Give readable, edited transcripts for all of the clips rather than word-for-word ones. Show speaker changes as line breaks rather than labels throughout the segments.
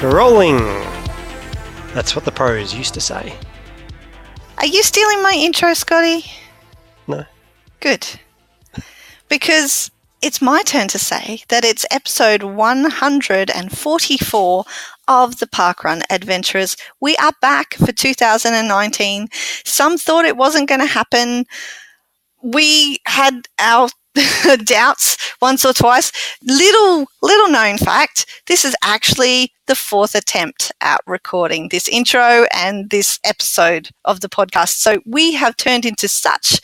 Rolling. That's what the pros used to say.
Are you stealing my intro, Scotty?
No.
Good. Because it's my turn to say that it's episode 144 of the Parkrun Adventurers. We are back for 2019. Some thought it wasn't going to happen. We had our doubts once or twice. Little known fact, this is actually the fourth attempt at recording this intro and this episode of the podcast. So we have turned into such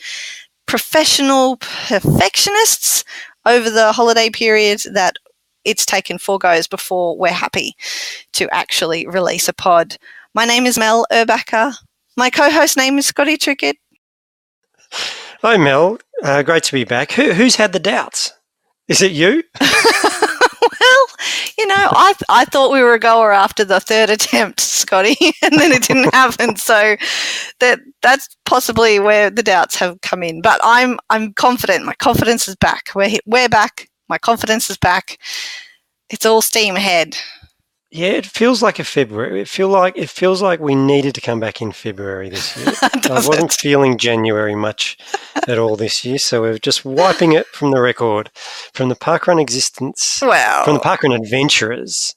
professional perfectionists over the holiday period that it's taken 4 goes before we're happy to actually release a pod. My name is Mel Urbacher. My co-host name is Scotty Trickett.
Hi, Mel. Great to be back. Who's had the doubts? Is it you?
Well, I thought we were a goer after the third attempt, Scotty, and then it didn't happen. So that's possibly where the doubts have come in. But I'm confident. My confidence is back. We're back. My confidence is back. It's all steam ahead.
Yeah, it feels like a February. It feels like we needed to come back in February this year. I wasn't feeling January much at all this year, so we're just wiping it from the record, from the parkrun existence, from the parkrun adventurers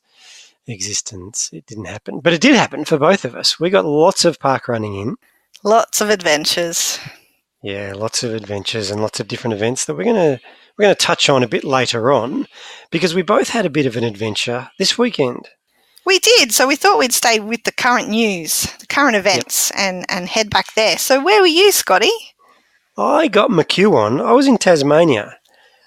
existence. It didn't happen, but it did happen for both of us. We got lots of parkrunning in,
lots of adventures.
Yeah, lots of adventures and lots of different events that we're going to touch on a bit later on, because we both had a bit of an adventure this weekend.
We did, so we thought we'd stay with the current news, the current events, and head back there. So where were you, Scotty?
I got McHugh on. I was in Tasmania.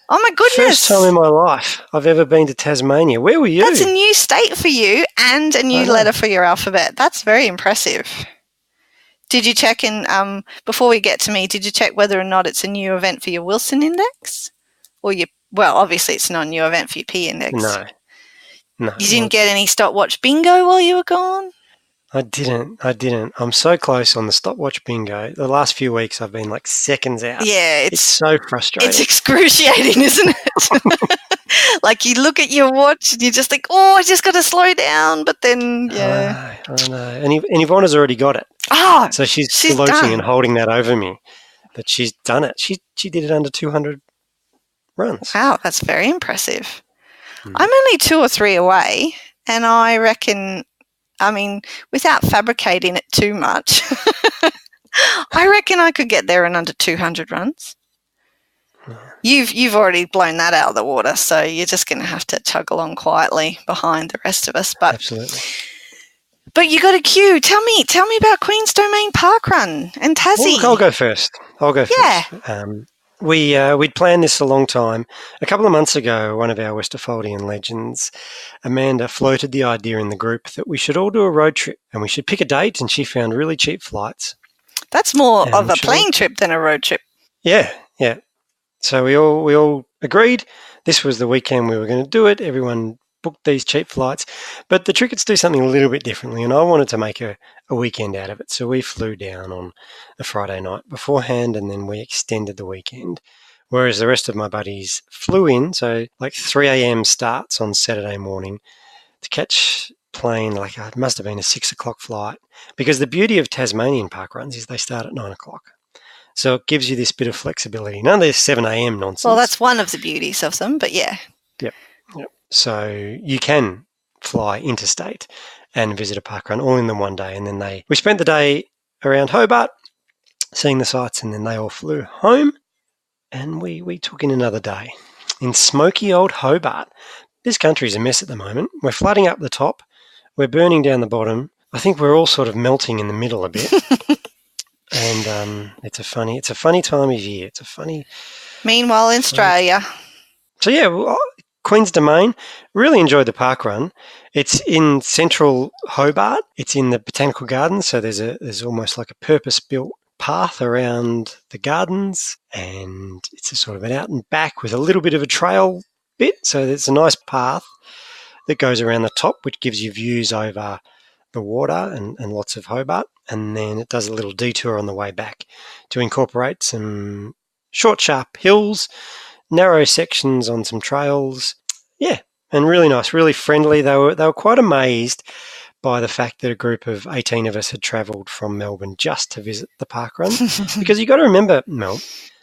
Oh, my goodness.
First time in my life I've ever been to Tasmania. Where were you?
That's a new state for you and a new letter for your alphabet. That's very impressive. Did you check in, before we get to me, did you check whether or not it's a new event for your Wilson Index? Well, obviously it's not a new event for your P Index.
No.
You didn't get any stopwatch bingo while you were gone?
I didn't. I'm so close on the stopwatch bingo. The last few weeks I've been like seconds out.
Yeah,
it's so frustrating.
It's excruciating, isn't it? Like you look at your watch and you just think, oh, I just got to slow down. But then, yeah.
I know. And Yvonne's already got it.
Oh,
so she's floating and holding that over me. But she's done it. She did it under 200 runs.
Wow, that's very impressive. I'm only 2 or 3 away, and I reckon, without fabricating it too much, I reckon I could get there in under 200 runs. You've already blown that out of the water, so you're just going to have to chug along quietly behind the rest of us. But
absolutely.
But you got a queue. Tell me about Queen's Domain Parkrun and Tassie.
Well, I'll go first.
Yeah.
We'd planned this a long time. A couple of months ago, one of our Westerfoldian legends, Amanda, floated the idea in the group that we should all do a road trip and we should pick a date, and she found really cheap flights.
That's more of a plane trip than a road trip.
Yeah. So we all agreed this was the weekend we were going to do it. Everyone booked these cheap flights. But the Tricketts do something a little bit differently, and I wanted to make a weekend out of it. So we flew down on a Friday night beforehand, and then we extended the weekend, whereas the rest of my buddies flew in, so like 3 a.m. starts on Saturday morning to catch plane, like it must have been a 6 o'clock flight, because the beauty of Tasmanian parkruns is they start at 9 o'clock. So it gives you this bit of flexibility. None of this 7 a.m. nonsense.
Well, that's one of the beauties of them, but yeah.
Yep. So you can fly interstate and visit a parkrun all in the one day. And then we spent the day around Hobart seeing the sights, and then they all flew home, and we took in another day in smoky old Hobart. This country's a mess at the moment. We're flooding up the top. We're burning down the bottom. I think we're all sort of melting in the middle a bit. And it's a funny time of year. It's a funny.
Meanwhile, in Australia.
So yeah, Queen's Domain. Really enjoyed the park run. It's in central Hobart. It's in the botanical gardens. So there's almost like a purpose-built path around the gardens, and it's a sort of an out and back with a little bit of a trail bit. So there's a nice path that goes around the top, which gives you views over the water and lots of Hobart. And then it does a little detour on the way back to incorporate some short, sharp hills, narrow sections on some trails. Yeah, and really nice, really friendly. They were quite amazed by the fact that a group of 18 of us had travelled from Melbourne just to visit the parkrun. Because you've got to remember, Mel,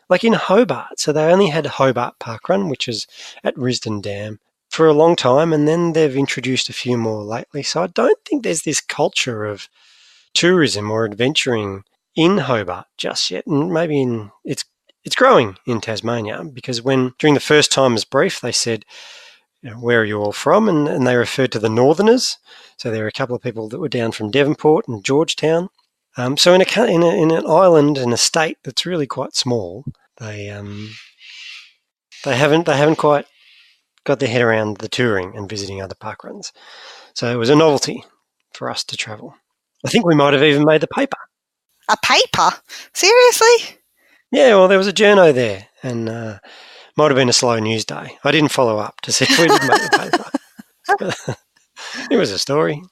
like in Hobart, so they only had Hobart Parkrun, which is at Risdon Dam, for a long time, and then they've introduced a few more lately. So I don't think there's this culture of tourism or adventuring in Hobart just yet, and maybe it's growing in Tasmania, because when during the first timers brief they said, where are you all from, and they referred to the Northerners. So there were a couple of people that were down from Devonport and Georgetown. So in an island, in a state that's really quite small, they haven't quite got their head around the touring and visiting other parkruns. So it was a novelty for us to travel. I think we might have even made the paper.
A paper? Seriously?
Yeah, well, there was a journo there, and might have been a slow news day. I didn't follow up to see if we did make the paper. It was a story.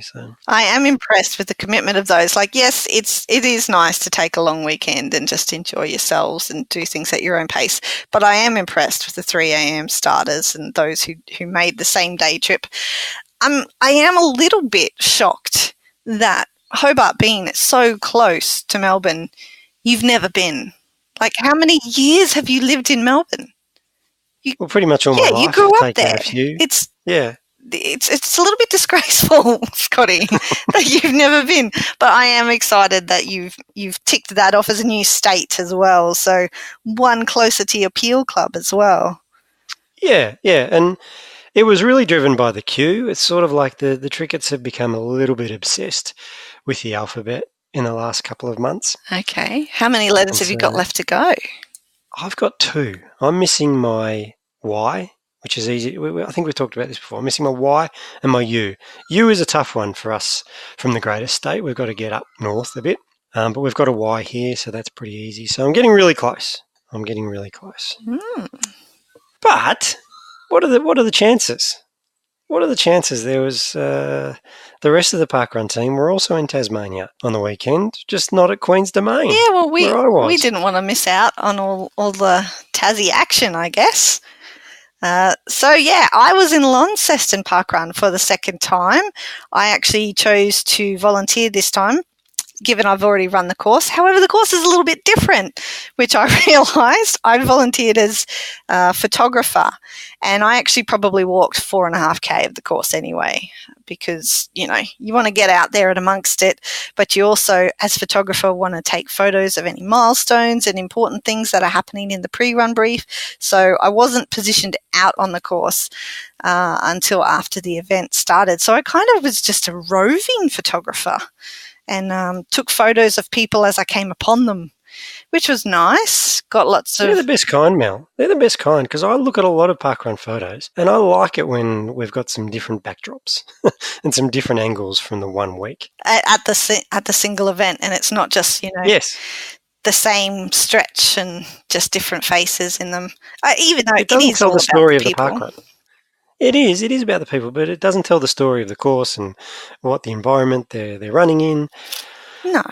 So
I am impressed with the commitment of those. Like, yes, it is nice to take a long weekend and just enjoy yourselves and do things at your own pace. But I am impressed with the 3 a.m. starters and those who made the same day trip. I am a little bit shocked that Hobart being so close to Melbourne, you've never been. Like, how many years have you lived in Melbourne?
Well, pretty much all my life.
Yeah, you grew up there.
A few.
It's a little bit disgraceful, Scotty, that you've never been. But I am excited that you've ticked that off as a new state as well. So one closer to your Peel Club as well.
Yeah, and it was really driven by the queue. It's sort of like the Trickets have become a little bit obsessed with the alphabet in the last couple of months.
Okay. How many letters have you got left to go?
I've got 2. I'm missing my Y, which is easy. I think we've talked about this before. I'm missing my Y and my U. U is a tough one for us from the greater state. We've got to get up north a bit, but we've got a Y here, so that's pretty easy. So I'm getting really close. But what are the chances? What are the chances? There was the rest of the parkrun team were also in Tasmania on the weekend, just not at Queen's Domain.
Yeah, well, we didn't want to miss out on all the Tassie action, I guess. So, yeah, I was in Launceston Parkrun for the second time. I actually chose to volunteer this time, given I've already run the course. However, the course is a little bit different, which I realised. I volunteered as a photographer, and I actually probably walked 4.5K of the course anyway, because, you want to get out there and amongst it, but you also, as a photographer, want to take photos of any milestones and important things that are happening in the pre-run brief. So I wasn't positioned out on the course until after the event started. So I kind of was just a roving photographer, and took photos of people as I came upon them, which was nice. Got lots of...
They're the best kind, Mel. They're the best kind, because I look at a lot of parkrun photos, and I like it when we've got some different backdrops and some different angles from the one week.
At the single event, and it's not just,
yes,
the same stretch and just different faces in them. Even though it
doesn't
is
tell
all
the story
about
of the parkrun. It is about the people, but it doesn't tell the story of the course and what the environment they're running in.
No.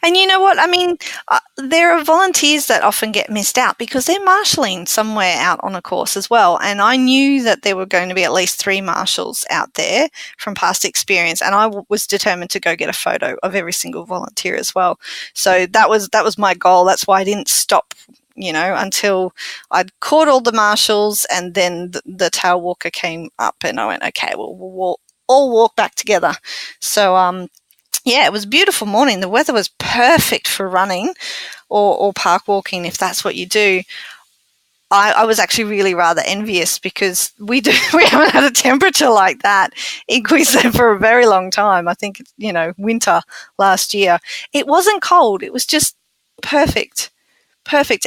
And you know what? I mean, there are volunteers that often get missed out because they're marshalling somewhere out on a course as well. And I knew that there were going to be at least 3 marshals out there from past experience. And I was determined to go get a photo of every single volunteer as well. So that was my goal. That's why I didn't stop, until I'd caught all the marshals, and then the tail walker came up, and I went, okay, well, we'll all walk back together. So, yeah, it was a beautiful morning. The weather was perfect for running or park walking, if that's what you do. I was actually really rather envious, because we haven't had a temperature like that in Queensland for a very long time. I think it's, winter last year. It wasn't cold. It was just perfect,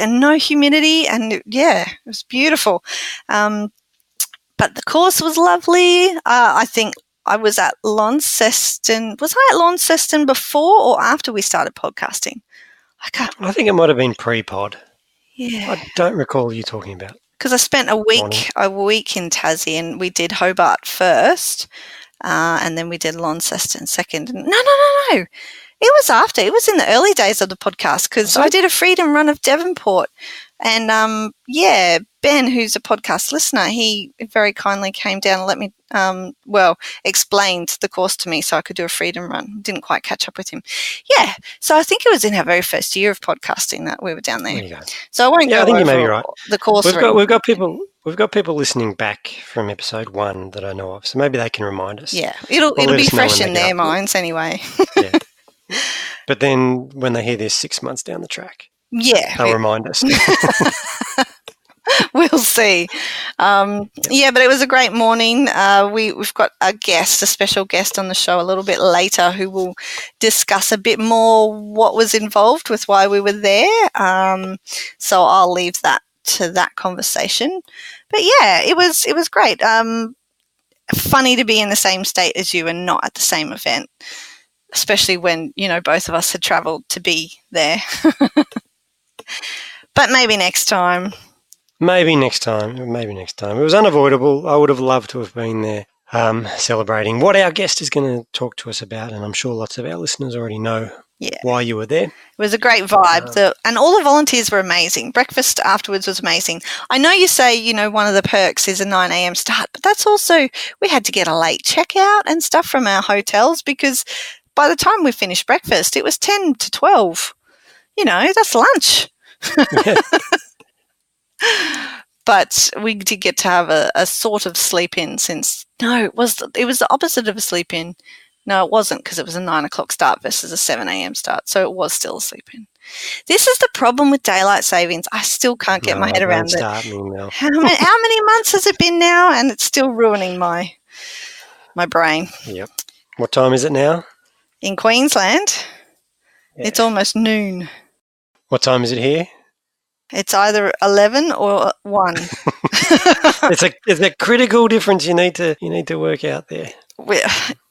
and no humidity, and yeah, it was beautiful. But the course was lovely. I think I was at Launceston. Was I at Launceston before or after we started podcasting?
I think it might have been pre-pod.
Yeah.
I don't recall you talking about.
Because I spent a week in Tassie, and we did Hobart first, and then we did Launceston second. No. It was after. It was in the early days of the podcast, because I did a freedom run of Devonport And Ben, who's a podcast listener, he very kindly came down and let me, explained the course to me so I could do a freedom run. Didn't quite catch up with him. Yeah, so I think it was in our very first year of podcasting that we were down there.
There you go.
So I won't go
I think
over
you may be right.
the course.
We've got people listening back from episode 1 that I know of, so maybe they can remind us.
Yeah, it'll be fresh in their minds anyway.
Yeah. But then when they hear this 6 months down the track, they'll remind us.
We'll see. But it was a great morning. We've got a special guest on the show a little bit later who will discuss a bit more what was involved with why we were there. So I'll leave that to that conversation. But yeah, it was great. Funny to be in the same state as you and not at the same event, especially when, both of us had travelled to be there. But maybe next time.
Maybe next time. It was unavoidable. I would have loved to have been there celebrating what our guest is going to talk to us about, and I'm sure lots of our listeners already know why you were there. It
was a great vibe, and all the volunteers were amazing. Breakfast afterwards was amazing. I know you say, one of the perks is a 9 a.m. start, but that's also, we had to get a late checkout and stuff from our hotels because by the time we finished breakfast, it was 10 to 12. That's lunch.
Yeah.
But we did get to have a sort of sleep-in it was the opposite of a sleep-in. No, it wasn't, because it was a 9 o'clock start versus a 7 a.m. start, so it was still a sleep-in. This is the problem with daylight savings. I still can't get my head around it. How many months has it been now? And it's still ruining my brain.
Yep. What time is it now?
In Queensland, It's almost noon.
What time is it here?
It's either 11 or 1.
It's a critical difference you need to work out there.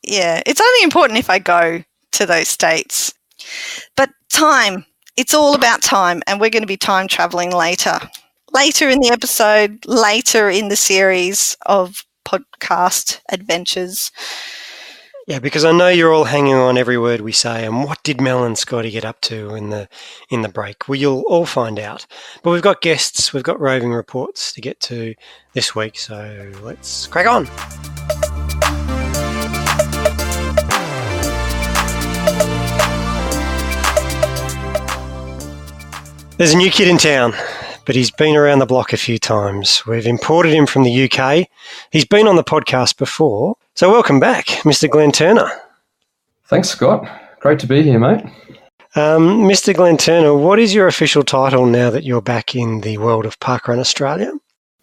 Yeah, it's only important if I go to those states. But time, it's all about time, and we're going to be time traveling later. Later in the episode, later in the series of podcast adventures.
Yeah, because I know you're all hanging on every word we say. And what did Mel and Scotty get up to in the break? Well, you'll all find out. But we've got guests, we've got roving reports to get to this week. So let's crack on. There's a new kid in town, but he's been around the block a few times. We've imported him from the UK. He's been on the podcast before. So welcome back, Mr. Glen Turner.
Thanks, Scott. Great to be here, mate.
Mr. Glen Turner, what is your official title now that you're back in the world of Parkrun Australia?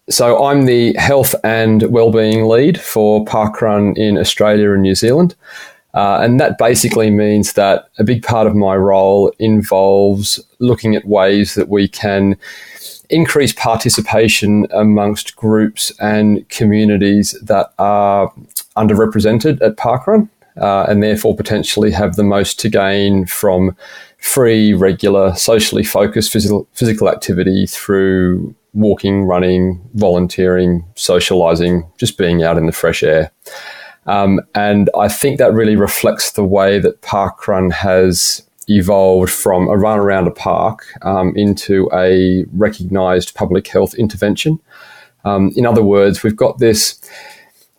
So I'm the health and wellbeing lead for Parkrun in Australia and New Zealand. And that basically means that a big part of my role involves looking at ways that we can increase participation amongst groups and communities that are underrepresented at Parkrun, and therefore potentially have the most to gain from free, regular, socially focused physical activity through walking, running, volunteering, socialising, just being out in the fresh air. And I think that really reflects the way that Parkrun has evolved from a run around a park into a recognised public health intervention. In other words, we've got this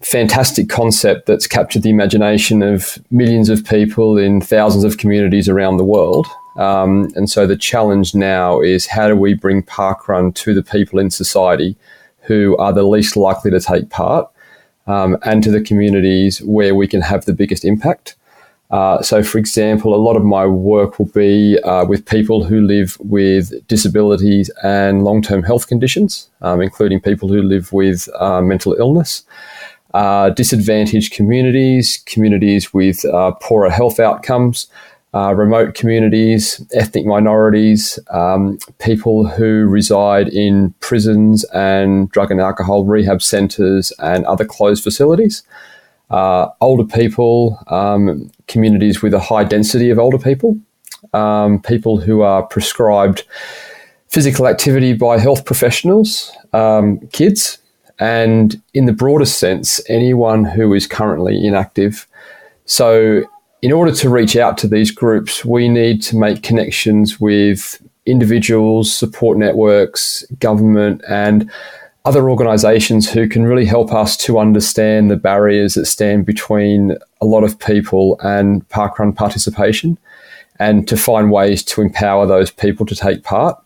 fantastic concept that's captured the imagination of millions of people in thousands of communities around the world. And so the challenge now is, how do we bring Parkrun to the people in society who are the least likely to take part, and to the communities where we can have the biggest impact? So, for example, a lot of my work will be with people who live with disabilities and long-term health conditions, including people who live with mental illness, disadvantaged communities with poorer health outcomes, remote communities, ethnic minorities, people who reside in prisons and drug and alcohol rehab centres and other closed facilities. Older people, communities with a high density of older people, people who are prescribed physical activity by health professionals, kids, and in the broadest sense, anyone who is currently inactive. So in order to reach out to these groups, we need to make connections with individuals, support networks, government, and other organisations who can really help us to understand the barriers that stand between a lot of people and parkrun participation, and to find ways to empower those people to take part.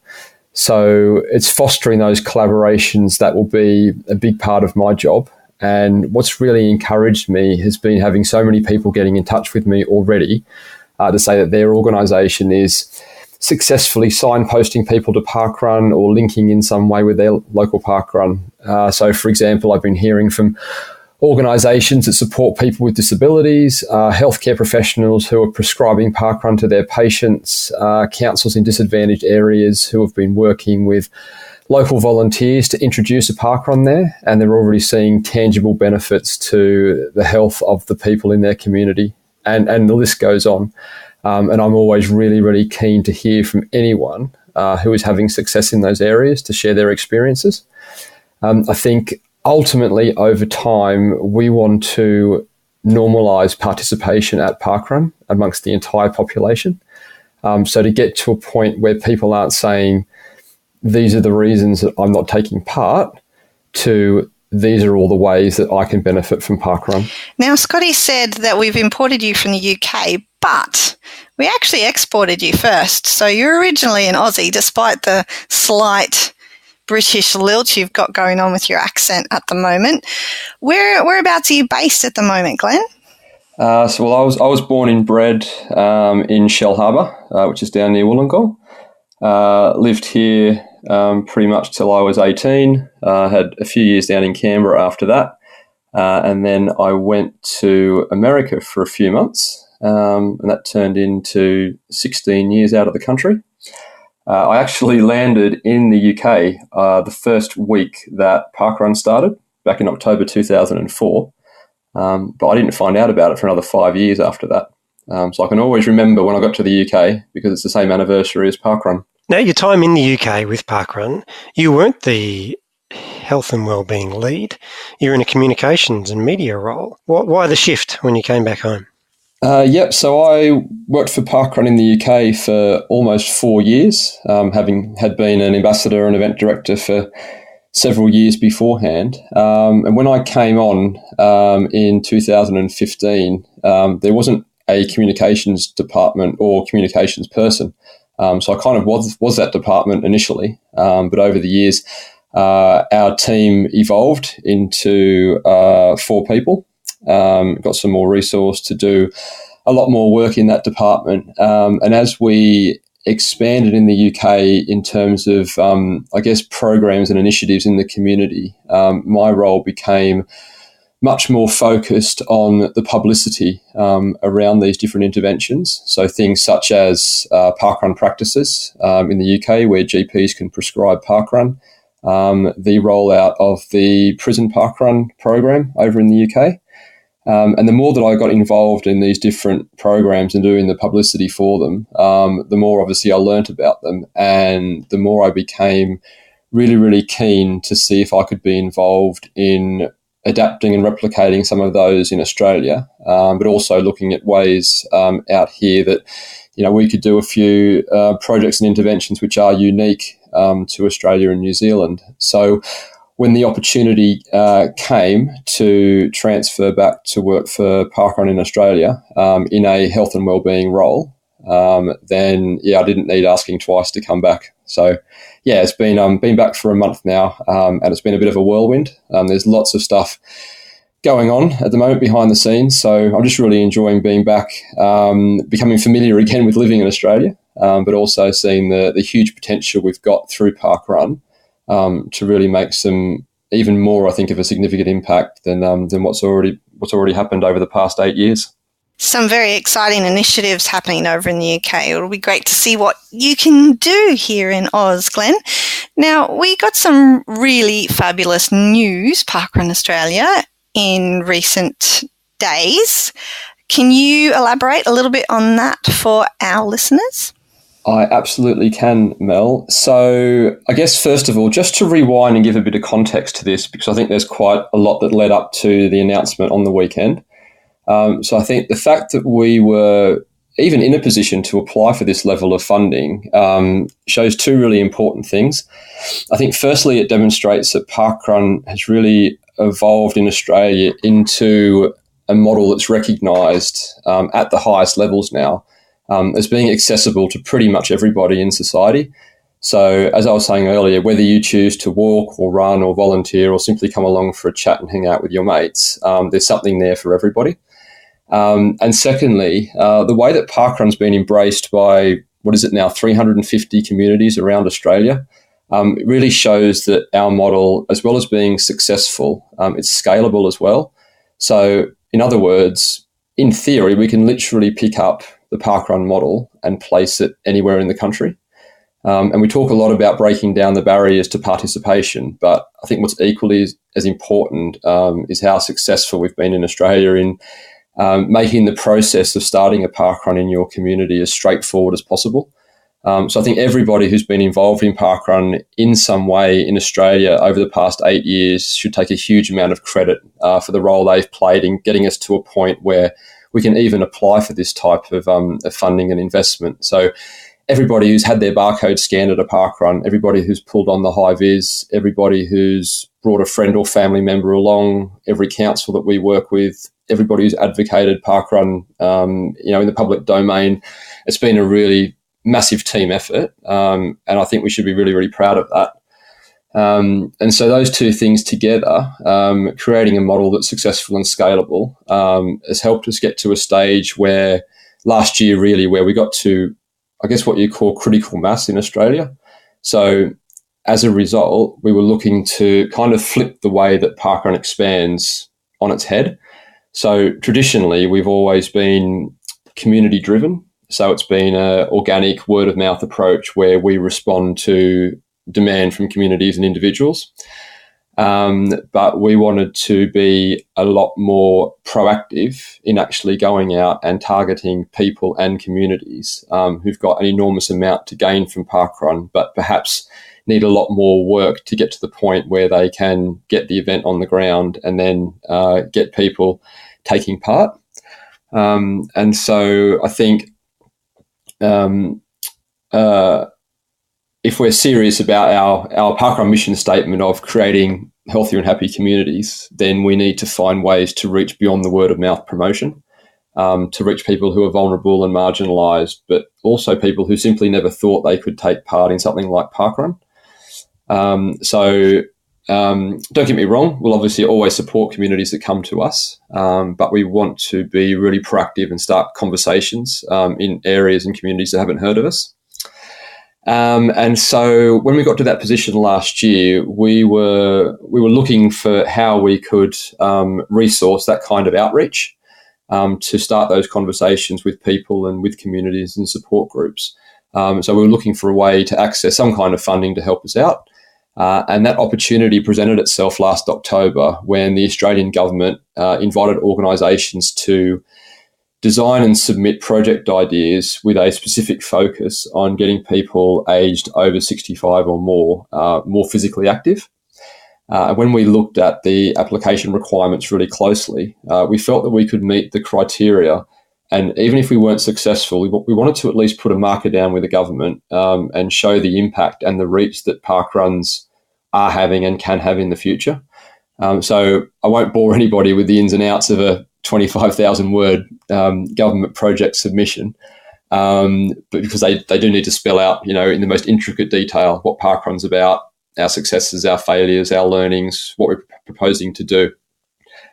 So it's fostering those collaborations that will be a big part of my job. And what's really encouraged me has been having so many people getting in touch with me already to say that their organisation is successfully signposting people to parkrun or linking in some way with their local parkrun. So, for example, I've been hearing from organisations that support people with disabilities, healthcare professionals who are prescribing parkrun to their patients, councils in disadvantaged areas who have been working with local volunteers to introduce a parkrun there, and they're already seeing tangible benefits to the health of the people in their community. And the list goes on. And I'm always really, really keen to hear from anyone who is having success in those areas to share their experiences. I think ultimately over time, we want to normalise participation at parkrun amongst the entire population. So to get to a point where people aren't saying, these are the reasons that I'm not taking part, to these are all the ways that I can benefit from parkrun.
Now, Scotty said that we've imported you from the UK, but we actually exported you first. So you're originally an Aussie, despite the slight British lilt you've got going on with your accent at the moment. Whereabouts are you based at the moment, Glen?
I was born and bred in Shell Harbour, which is down near Wollongong. Lived here pretty much till I was 18. Had a few years down in Canberra after that. And then I went to America for a few months, and that turned into 16 years out of the country. I actually landed in the UK the first week that parkrun started, back in October 2004. But I didn't find out about it for another 5 years after that. So I can always remember when I got to the UK because it's the same anniversary as parkrun.
Now, your time in the UK with parkrun, you weren't the health and wellbeing lead. You're in a communications and media role. Why the shift when you came back home?
So I worked for parkrun in the UK for almost 4 years, having had been an ambassador and event director for several years beforehand. And when I came on in 2015, there wasn't a communications department or communications person. So I kind of was that department initially, but over the years, our team evolved into 4 people. Got some more resource to do a lot more work in that department. And as we expanded in the UK in terms of, programs and initiatives in the community, my role became much more focused on the publicity around these different interventions. So things such as parkrun practices in the UK, where GPs can prescribe parkrun, the rollout of the prison parkrun program over in the UK. And the more that I got involved in these different programs and doing the publicity for them, the more obviously I learnt about them, and the more I became really, really keen to see if I could be involved in adapting and replicating some of those in Australia, but also looking at ways out here that, we could do a few projects and interventions which are unique to Australia and New Zealand. So when the opportunity came to transfer back to work for parkrun in Australia in a health and wellbeing role, then I didn't need asking twice to come back. So it's been back for a month now, and it's been a bit of a whirlwind. There's lots of stuff going on at the moment behind the scenes, so I'm just really enjoying being back, becoming familiar again with living in Australia, but also seeing the huge potential we've got through parkrun to really make some even more, I think, of a significant impact than what's already happened over the past 8 years.
Some very exciting initiatives happening over in the UK. It'll be great to see what you can do here in Oz, Glen. Now, we got some really fabulous news, Parkrun Australia, in recent days. Can you elaborate a little bit on that for our listeners?
I absolutely can, Mel. So I guess, first of all, just to rewind and give a bit of context to this, because I think there's quite a lot that led up to the announcement on the weekend. So I think the fact that we were even in a position to apply for this level of funding shows two really important things. I think firstly, it demonstrates that parkrun has really evolved in Australia into a model that's recognised at the highest levels now as being accessible to pretty much everybody in society. So as I was saying earlier, whether you choose to walk or run or volunteer or simply come along for a chat and hang out with your mates, there's something there for everybody. And secondly, the way that parkrun's been embraced by, 350 communities around Australia, it really shows that our model, as well as being successful, it's scalable as well. So in other words, in theory, we can literally pick up the parkrun model and place it anywhere in the country. And we talk a lot about breaking down the barriers to participation, but I think what's equally as important is how successful we've been in Australia in making the process of starting a parkrun in your community as straightforward as possible. So I think everybody who's been involved in parkrun in some way in Australia over the past 8 years should take a huge amount of credit for the role they've played in getting us to a point where we can even apply for this type of funding and investment. So everybody who's had their barcode scanned at a parkrun, everybody who's pulled on the high vis, everybody who's brought a friend or family member along, every council that we work with, everybody who's advocated parkrun, in the public domain, it's been a really massive team effort, and I think we should be really, really proud of that. And so those two things together, creating a model that's successful and scalable, has helped us get to a stage where last year really where we got to, I guess, what you call critical mass in Australia. So as a result, we were looking to kind of flip the way that parkrun expands on its head. So traditionally, we've always been community driven. So it's been an organic word of mouth approach where we respond to demand from communities and individuals. But we wanted to be a lot more proactive in actually going out and targeting people and communities who've got an enormous amount to gain from parkrun, but perhaps need a lot more work to get to the point where they can get the event on the ground and then get people taking part. And so I think if we're serious about our parkrun mission statement of creating healthier and happy communities, then we need to find ways to reach beyond the word of mouth promotion, to reach people who are vulnerable and marginalised, but also people who simply never thought they could take part in something like parkrun. So don't get me wrong, we'll obviously always support communities that come to us, but we want to be really proactive and start conversations in areas and communities that haven't heard of us. And so when we got to that position last year, we were looking for how we could resource that kind of outreach to start those conversations with people and with communities and support groups. So we were looking for a way to access some kind of funding to help us out. And that opportunity presented itself last October when the Australian government invited organisations to design and submit project ideas with a specific focus on getting people aged over 65 or more physically active. When we looked at the application requirements really closely, we felt that we could meet the criteria. And even if we weren't successful, we wanted to at least put a marker down with the government and show the impact and the reach that parkruns are having and can have in the future. So I won't bore anybody with the ins and outs of a 25,000 word government project submission, but because they do need to spell out, in the most intricate detail what parkrun's about, our successes, our failures, our learnings, what we're proposing to do.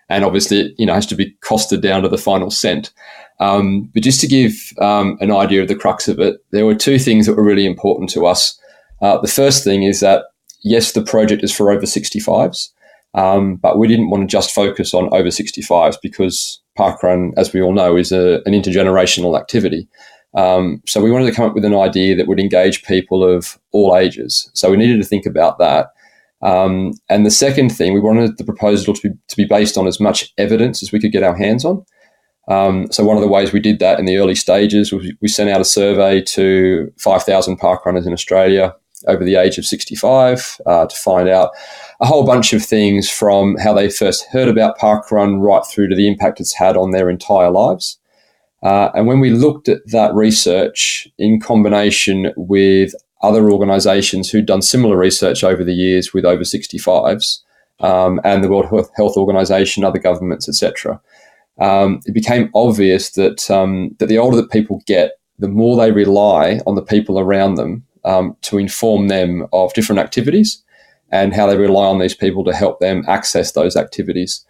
And obviously, it has to be costed down to the final cent. But just to give an idea of the crux of it, there were two things that were really important to us. The first thing is that, yes, the project is for over 65s, but we didn't want to just focus on over 65s because parkrun, as we all know, is an intergenerational activity. So we wanted to come up with an idea that would engage people of all ages. So we needed to think about that. And the second thing, we wanted the proposal to be based on as much evidence as we could get our hands on. So one of the ways we did that in the early stages was we sent out a survey to 5,000 parkrunners in Australia over the age of 65 to find out a whole bunch of things from how they first heard about parkrun right through to the impact it's had on their entire lives. And when we looked at that research in combination with other organisations who'd done similar research over the years with over 65s, and the World Health Organization, other governments, etc., it became obvious that that the older that people get, the more they rely on the people around them to inform them of different activities and how they rely on these people to help them access those activities.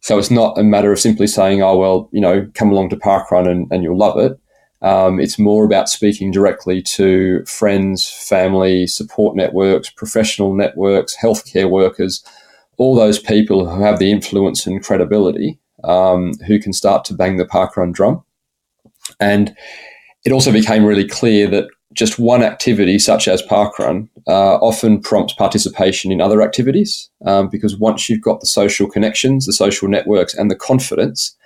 So it's not a matter of simply saying, oh, well, you know, come along to parkrun and you'll love it. It's more about speaking directly to friends, family, support networks, professional networks, healthcare workers, all those people who have the influence and credibility, who can start to bang the parkrun drum. And it also became really clear that just one activity, such as parkrun, often prompts participation in other activities, because once you've got the social connections, the social networks, and the confidence,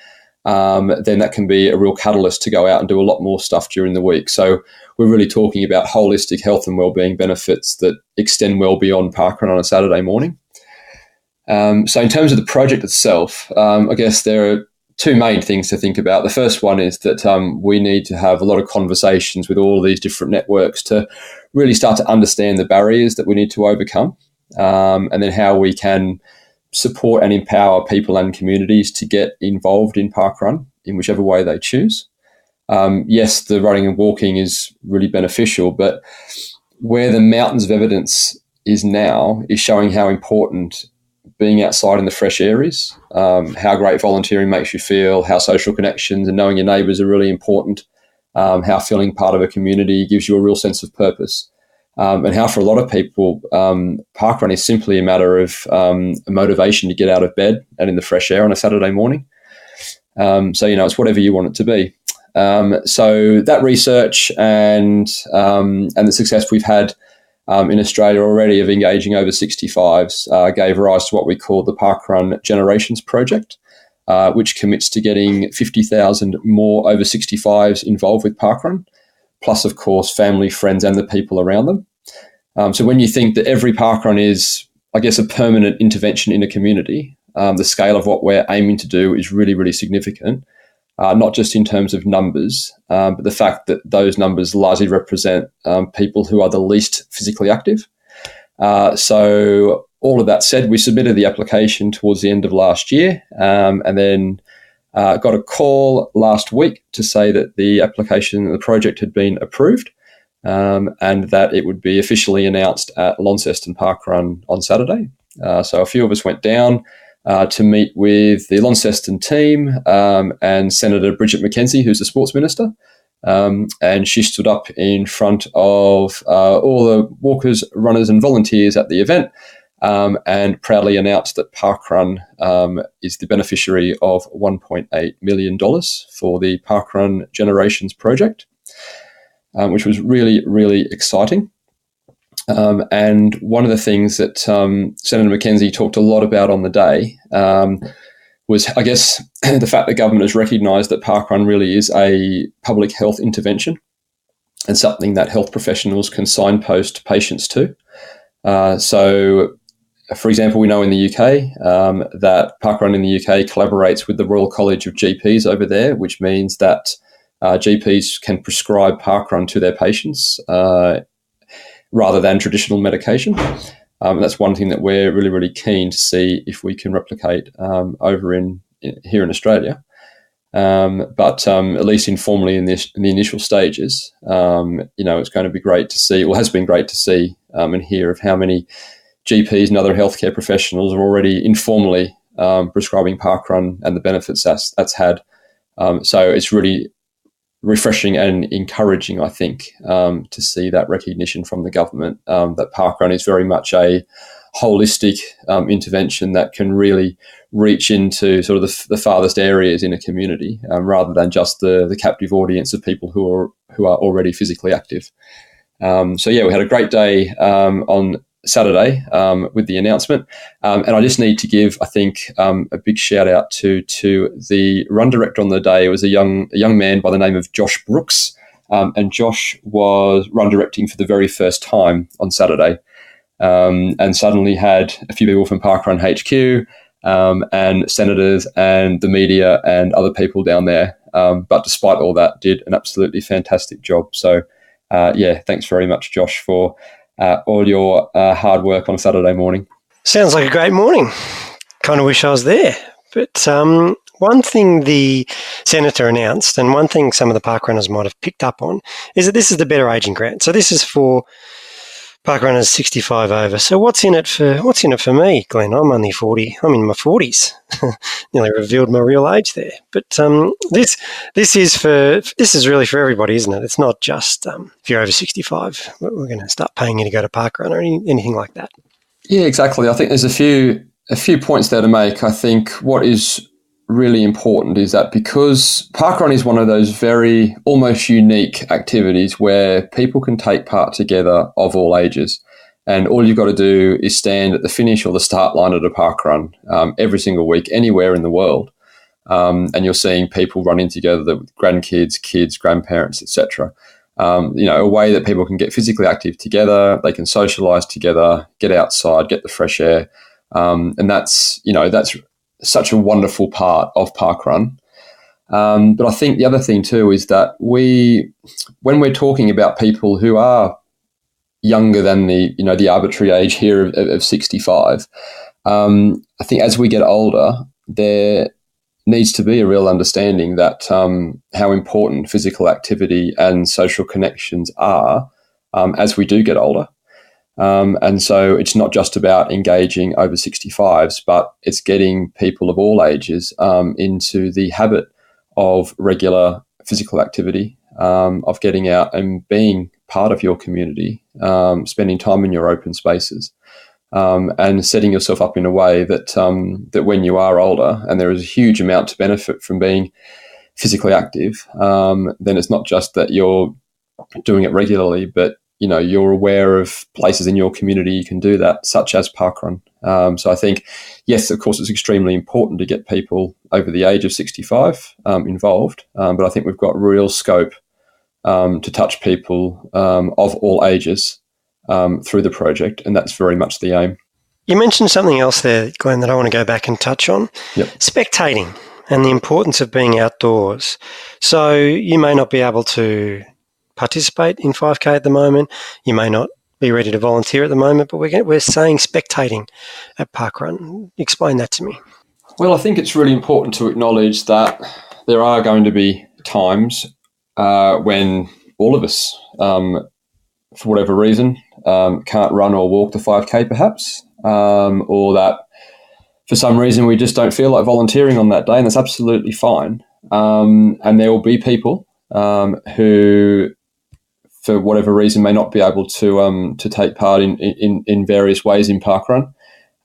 then that can be a real catalyst to go out and do a lot more stuff during the week. So we're really talking about holistic health and wellbeing benefits that extend well beyond parkrun on a Saturday morning. So in terms of the project itself, I guess there are two main things to think about. The first one is that we need to have a lot of conversations with all of these different networks to really start to understand the barriers that we need to overcome, and then how we can support and empower people and communities to get involved in parkrun in whichever way they choose. Yes, the running and walking is really beneficial, but where the mountains of evidence is now is showing how important being outside in the fresh air is, how great volunteering makes you feel, how social connections and knowing your neighbours are really important, how feeling part of a community gives you a real sense of purpose, and how for a lot of people, parkrun is simply a matter of a motivation to get out of bed and in the fresh air on a Saturday morning. So, you know, it's whatever you want it to be. So that research and the success we've had in Australia already of engaging over 65s gave rise to what we call the Parkrun Generations Project, which commits to getting 50,000 more over 65s involved with parkrun, plus, of course, family, friends, and the people around them. So when you think that every parkrun is, I guess, a permanent intervention in a community, the scale of what we're aiming to do is really, really significant. Not just in terms of numbers, but the fact that those numbers largely represent people who are the least physically active. So all of that said, we submitted the application towards the end of last year, and then got a call last week to say that the application, the project had been approved, and that it would be officially announced at Launceston Parkrun on Saturday. So a few of us went down to meet with the Launceston team and Senator Bridget McKenzie, who's the Sports Minister. And she stood up in front of all the walkers, runners and volunteers at the event and proudly announced that Parkrun is the beneficiary of $1.8 million for the Parkrun Generations project, which was really, really exciting. And one of the things that Senator McKenzie talked a lot about on the day was, I guess, the fact that government has recognised that parkrun really is a public health intervention and something that health professionals can signpost patients to. So, for example, we know in the UK that parkrun in the UK collaborates with the Royal College of GPs over there, which means that GPs can prescribe parkrun to their patients rather than traditional medication. That's one thing that we're really, really keen to see if we can replicate over here in Australia. But at least informally in the initial stages, it's going to be great to see, or has been great to see and hear of how many GPs and other healthcare professionals are already informally prescribing parkrun and the benefits that's had. So it's really refreshing and encouraging, I think, to see that recognition from the government that parkrun is very much a holistic intervention that can really reach into sort of the farthest areas in a community, rather than just the captive audience of people who are already physically active. So yeah, we had a great day on Saturday with the announcement, and I just need to give, I think, a big shout out to the run director on the day. It was a young man by the name of Josh Brooks, and Josh was run directing for the very first time on Saturday, and suddenly had a few people from Parkrun HQ and senators and the media and other people down there But despite all that, did an absolutely fantastic job. So, thanks very much, Josh, for all your hard work on a Saturday morning.
Sounds like a great morning. Kind of wish I was there. But one thing the Senator announced, and one thing some of the park runners might have picked up on, is that this is the Better Aging Grant. So this is for park runners 65 over. So what's in it for me, Glenn? I'm only 40. I'm in my 40s. Nearly revealed my real age there. But this is really for everybody, isn't it? It's not just if you're over 65. We're going to start paying you to go to parkrun or anything like that.
Yeah, exactly. I think there's a few points there to make. I think what is really important is that because parkrun is one of those very almost unique activities where people can take part together of all ages, and all you've got to do is stand at the finish or the start line at a parkrun every single week anywhere in the world, and you're seeing people running together with grandkids, kids, grandparents, etc. A way that people can get physically active together, they can socialise together, get outside, get the fresh air, and that's such a wonderful part of parkrun. But I think the other thing too is that when we're talking about people who are younger than the arbitrary age here of 65, I think as we get older, there needs to be a real understanding that how important physical activity and social connections are as we do get older. And so it's not just about engaging over 65s, but it's getting people of all ages into the habit of regular physical activity, of getting out and being part of your community, spending time in your open spaces, and setting yourself up in a way that that when you are older, and there is a huge amount to benefit from being physically active, then it's not just that you're doing it regularly, but you're aware of places in your community you can do that, such as parkrun. So I think, yes, of course, it's extremely important to get people over the age of 65 involved, but I think we've got real scope to touch people of all ages through the project, and that's very much the aim.
You mentioned something else there, Glenn, that I want to go back and touch on.
Yep.
Spectating and the importance of being outdoors. So you may not be able to participate in 5K at the moment. You may not be ready to volunteer at the moment, but we're saying spectating at parkrun. Explain that to me.
Well, I think it's really important to acknowledge that there are going to be times when all of us, for whatever reason, can't run or walk the 5K perhaps, or that for some reason we just don't feel like volunteering on that day, and that's absolutely fine. And there will be people who, for whatever reason, may not be able to take part in various ways in parkrun.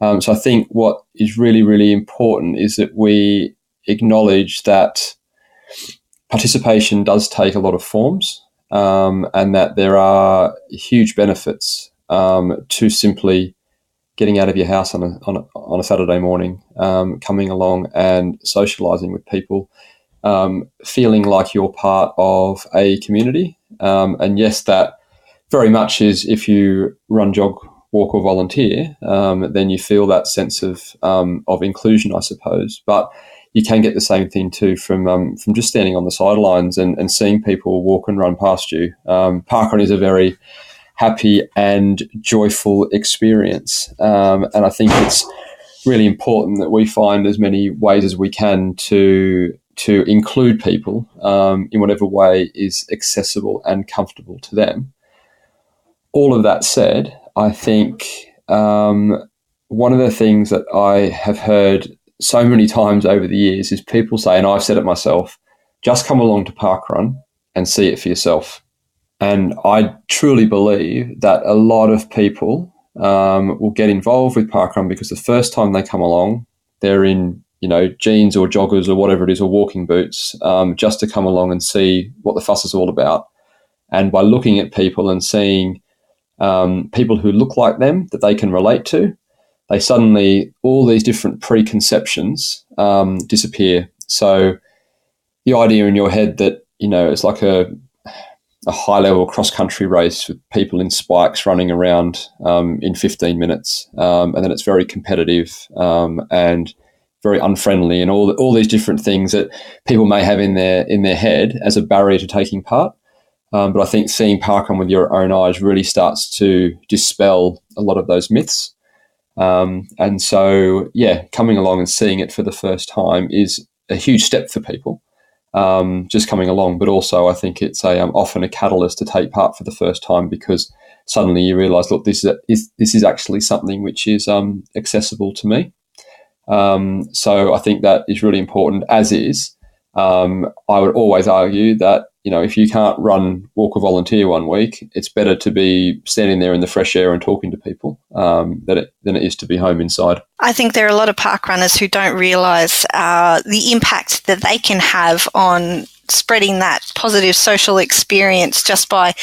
So I think what is really, really important is that we acknowledge that participation does take a lot of forms, and that there are huge benefits to simply getting out of your house on a Saturday morning, coming along and socialising with people, feeling like you're part of a community. And yes, that very much is if you run, jog, walk or volunteer, then you feel that sense of inclusion, I suppose. But you can get the same thing too from just standing on the sidelines and seeing people walk and run past you. Parkrun is a very happy and joyful experience. And I think it's really important that we find as many ways as we can to include people in whatever way is accessible and comfortable to them. All of that said, I think one of the things that I have heard so many times over the years is people say, and I've said it myself, just come along to parkrun and see it for yourself. And I truly believe that a lot of people will get involved with parkrun because the first time they come along, they're in jeans or joggers or whatever it is, or walking boots, just to come along and see what the fuss is all about. And by looking at people and seeing people who look like them that they can relate to, they suddenly, all these different preconceptions disappear. So the idea in your head that, it's like a high-level cross-country race with people in spikes running around in 15 minutes, and then it's very competitive, and very unfriendly, and all these different things that people may have in their head as a barrier to taking part. But I think seeing parkrun with your own eyes really starts to dispel a lot of those myths. And so, coming along and seeing it for the first time is a huge step for people, just coming along. But also, I think it's often a catalyst to take part for the first time, because suddenly you realise, look, this is actually something which is accessible to me. So I think that is really important, as is. I would always argue that, if you can't walk or volunteer one week, it's better to be standing there in the fresh air and talking to people than it is to be home inside.
I think there are a lot of park runners who don't realise the impact that they can have on spreading that positive social experience just by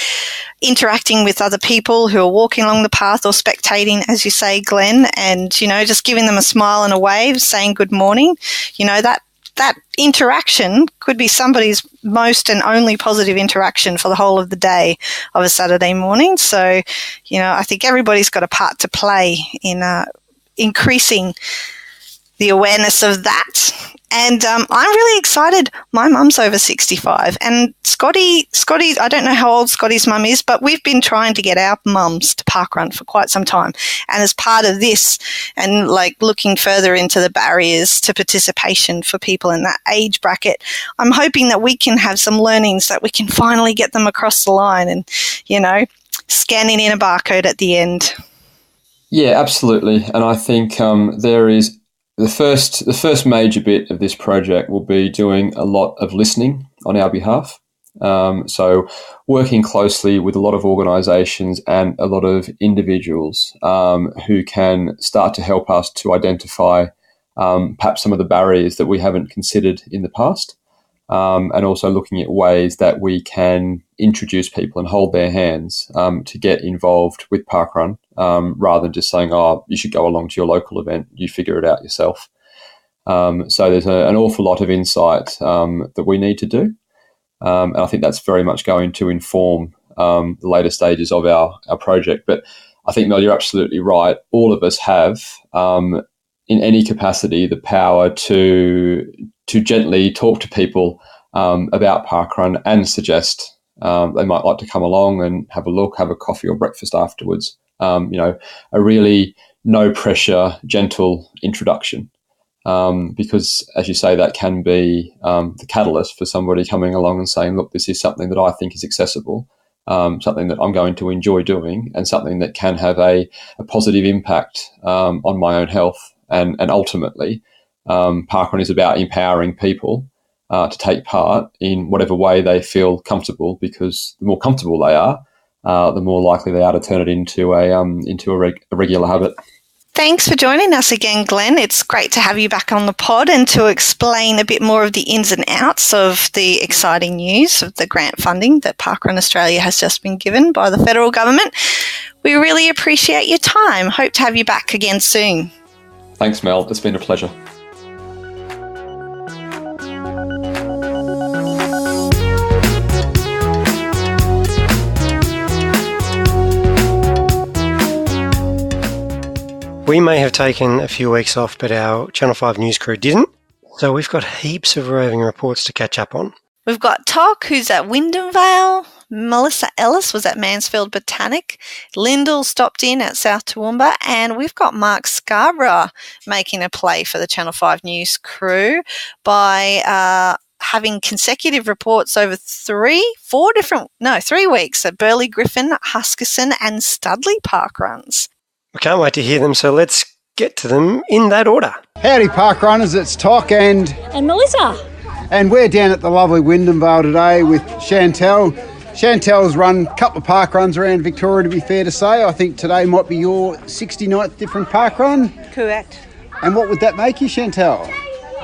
interacting with other people who are walking along the path or spectating, as you say, Glenn, and, just giving them a smile and a wave, saying good morning. That interaction could be somebody's most and only positive interaction for the whole of the day of a Saturday morning. So, I think everybody's got a part to play in increasing the awareness of that. And I'm really excited. My mum's over 65, and Scotty, I don't know how old Scotty's mum is, but we've been trying to get our mums to parkrun for quite some time. And as part of this, and looking further into the barriers to participation for people in that age bracket, I'm hoping that we can have some learnings that we can finally get them across the line and, scanning in a barcode at the end.
Yeah, absolutely. And I think there is the first major bit of this project will be doing a lot of listening on our behalf. So working closely with a lot of organisations and a lot of individuals who can start to help us to identify perhaps some of the barriers that we haven't considered in the past, and also looking at ways that we can introduce people and hold their hands to get involved with parkrun, rather than just saying, you should go along to your local event, you figure it out yourself. So there's an awful lot of insight that we need to do. And I think that's very much going to inform the later stages of our project. But I think, Mel, you're absolutely right. All of us have, in any capacity, the power to gently talk to people about parkrun and suggest they might like to come along and have a look, have a coffee or breakfast afterwards. A really no pressure, gentle introduction. Because, as you say, that can be the catalyst for somebody coming along and saying, look, this is something that I think is accessible, something that I'm going to enjoy doing, and something that can have a positive impact on my own health. And ultimately, parkrun is about empowering people to take part in whatever way they feel comfortable, because the more comfortable they are, the more likely they are to turn it into a regular habit.
Thanks for joining us again, Glenn. It's great to have you back on the pod and to explain a bit more of the ins and outs of the exciting news of the grant funding that Parkrun Australia has just been given by the federal government. We really appreciate your time. Hope to have you back again soon.
Thanks, Mel. It's been a pleasure.
We may have taken a few weeks off, but our Channel 5 news crew didn't. So we've got heaps of roving reports to catch up on.
We've got Toc, who's at Wyndham Vale. Melissa Ellis was at Mansfield Botanic. Lyndall stopped in at South Toowoomba. And we've got Mark Scarborough making a play for the Channel 5 news crew by having consecutive reports over 3 weeks at Burley Griffin, Huskisson and Studley park runs.
We can't wait to hear them, so let's get to them in that order.
Howdy park runners, it's Toc and
Melissa.
And we're down at the lovely Wyndham Vale today with Chantel. Chantel's run a couple of park runs around Victoria, to be fair to say. I think today might be your 69th different park run.
Correct.
And what would that make you, Chantel?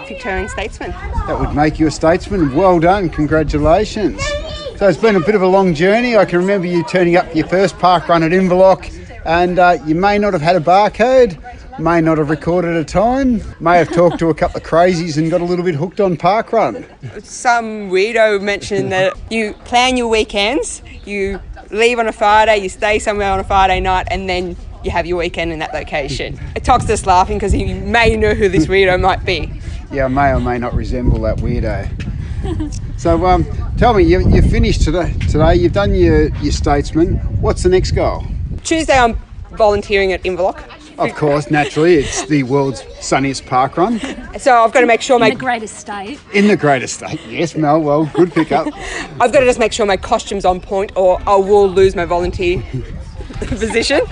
Victorian statesman.
That would make you a statesman. Well done, congratulations. So it's been a bit of a long journey. I can remember you turning up for your first park run at Inverloch, and you may not have had a barcode, may not have recorded a time, may have talked to a couple of crazies and got a little bit hooked on parkrun.
Some weirdo mentioned that you plan your weekends, you leave on a Friday, you stay somewhere on a Friday night, and then you have your weekend in that location. Tox just laughing because he may know who this weirdo might be.
Yeah, I may or may not resemble that weirdo. So tell me, you finished today. You've done your statesman. What's the next goal?
Tuesday I'm volunteering at Inverloch.
Of course, naturally, it's the world's sunniest park run.
So I've got to make sure
in the greatest state.
In the greatest state, yes, Mel. Well, good pickup.
I've got to just make sure my costume's on point, or I will lose my volunteer position.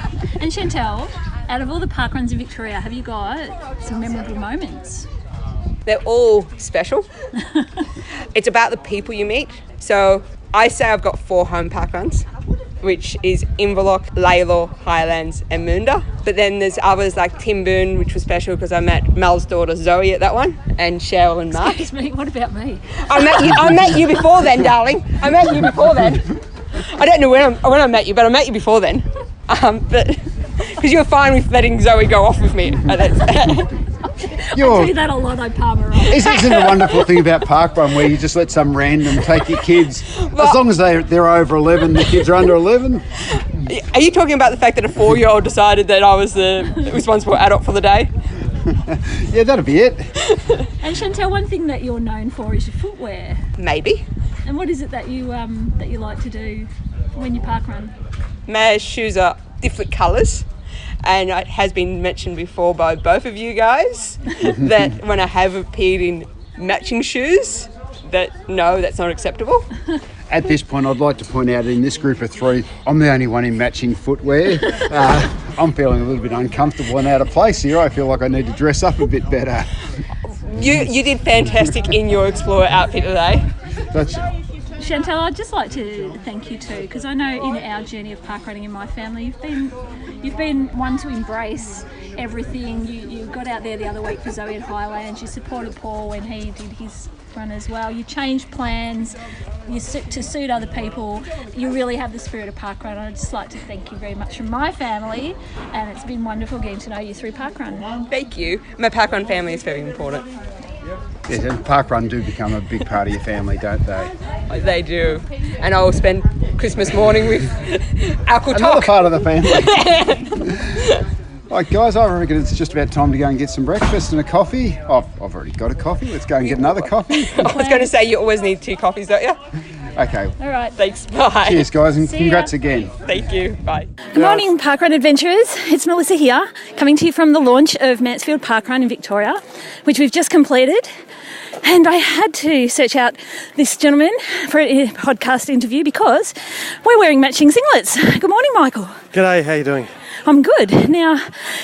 And Chantel, out of all the park runs in Victoria, have you got some memorable moments?
They're all special. It's about the people you meet. So I say I've got 4 home park runs, which is Inverloch, Laylaw, Highlands and Moondah. But then there's others like Timboon, which was special because I met Mel's daughter Zoe at that one, and Cheryl and Mark.
Excuse me, what about me?
I met you before then, darling. I met you before then. I don't know when I met you, but I met you before then. But because you were fine with letting Zoe go off with me.
I do that a lot, I palm her off.
Isn't the wonderful thing about parkrun where you just let some random take your kids, as long as they're over 11, the kids are under 11?
Are you talking about the fact that a 4-year-old decided that I was the responsible adult for the day?
Yeah, that'll be it.
And Chantel, one thing that you're known for is your footwear.
Maybe.
And what is it that you like to do when you parkrun?
My shoes are different colours. And it has been mentioned before by both of you guys that when I have appeared in matching shoes, no, that's not acceptable.
At this point, I'd like to point out in this group of 3, I'm the only one in matching footwear. I'm feeling a little bit uncomfortable and out of place here. I feel like I need to dress up a bit better.
You did fantastic in your Explorer outfit today.
Chantel, I'd just like to thank you too, because I know in our journey of parkrunning in my family, you've been one to embrace everything. You got out there the other week for Zoe at Highlands. You supported Paul when he did his run as well. You changed plans to suit other people. You really have the spirit of parkrun. I'd just like to thank you very much from my family, and it's been wonderful getting to know you through parkrun.
Thank you. My parkrun family is very important.
Yes, and parkrun do become a big part of your family, don't they?
They do. And I will spend Christmas morning with Uncle
Another
Toc.
part of the family. Right, guys, I reckon it's just about time to go and get some breakfast and a coffee. I've already got a coffee. Let's go and get another coffee.
I was going to say you always need 2 coffees, don't you?
Okay.
All right.
Thanks. Bye.
Cheers, guys, and
See
congrats
ya.
again.
Thank you. Bye.
Good morning, Parkrun Adventurers. It's Melissa here, coming to you from the launch of Mansfield Parkrun in Victoria, which we've just completed. And I had to search out this gentleman for a podcast interview because we're wearing matching singlets. Good morning, Michael.
G'day, how you doing?
I'm good. Now,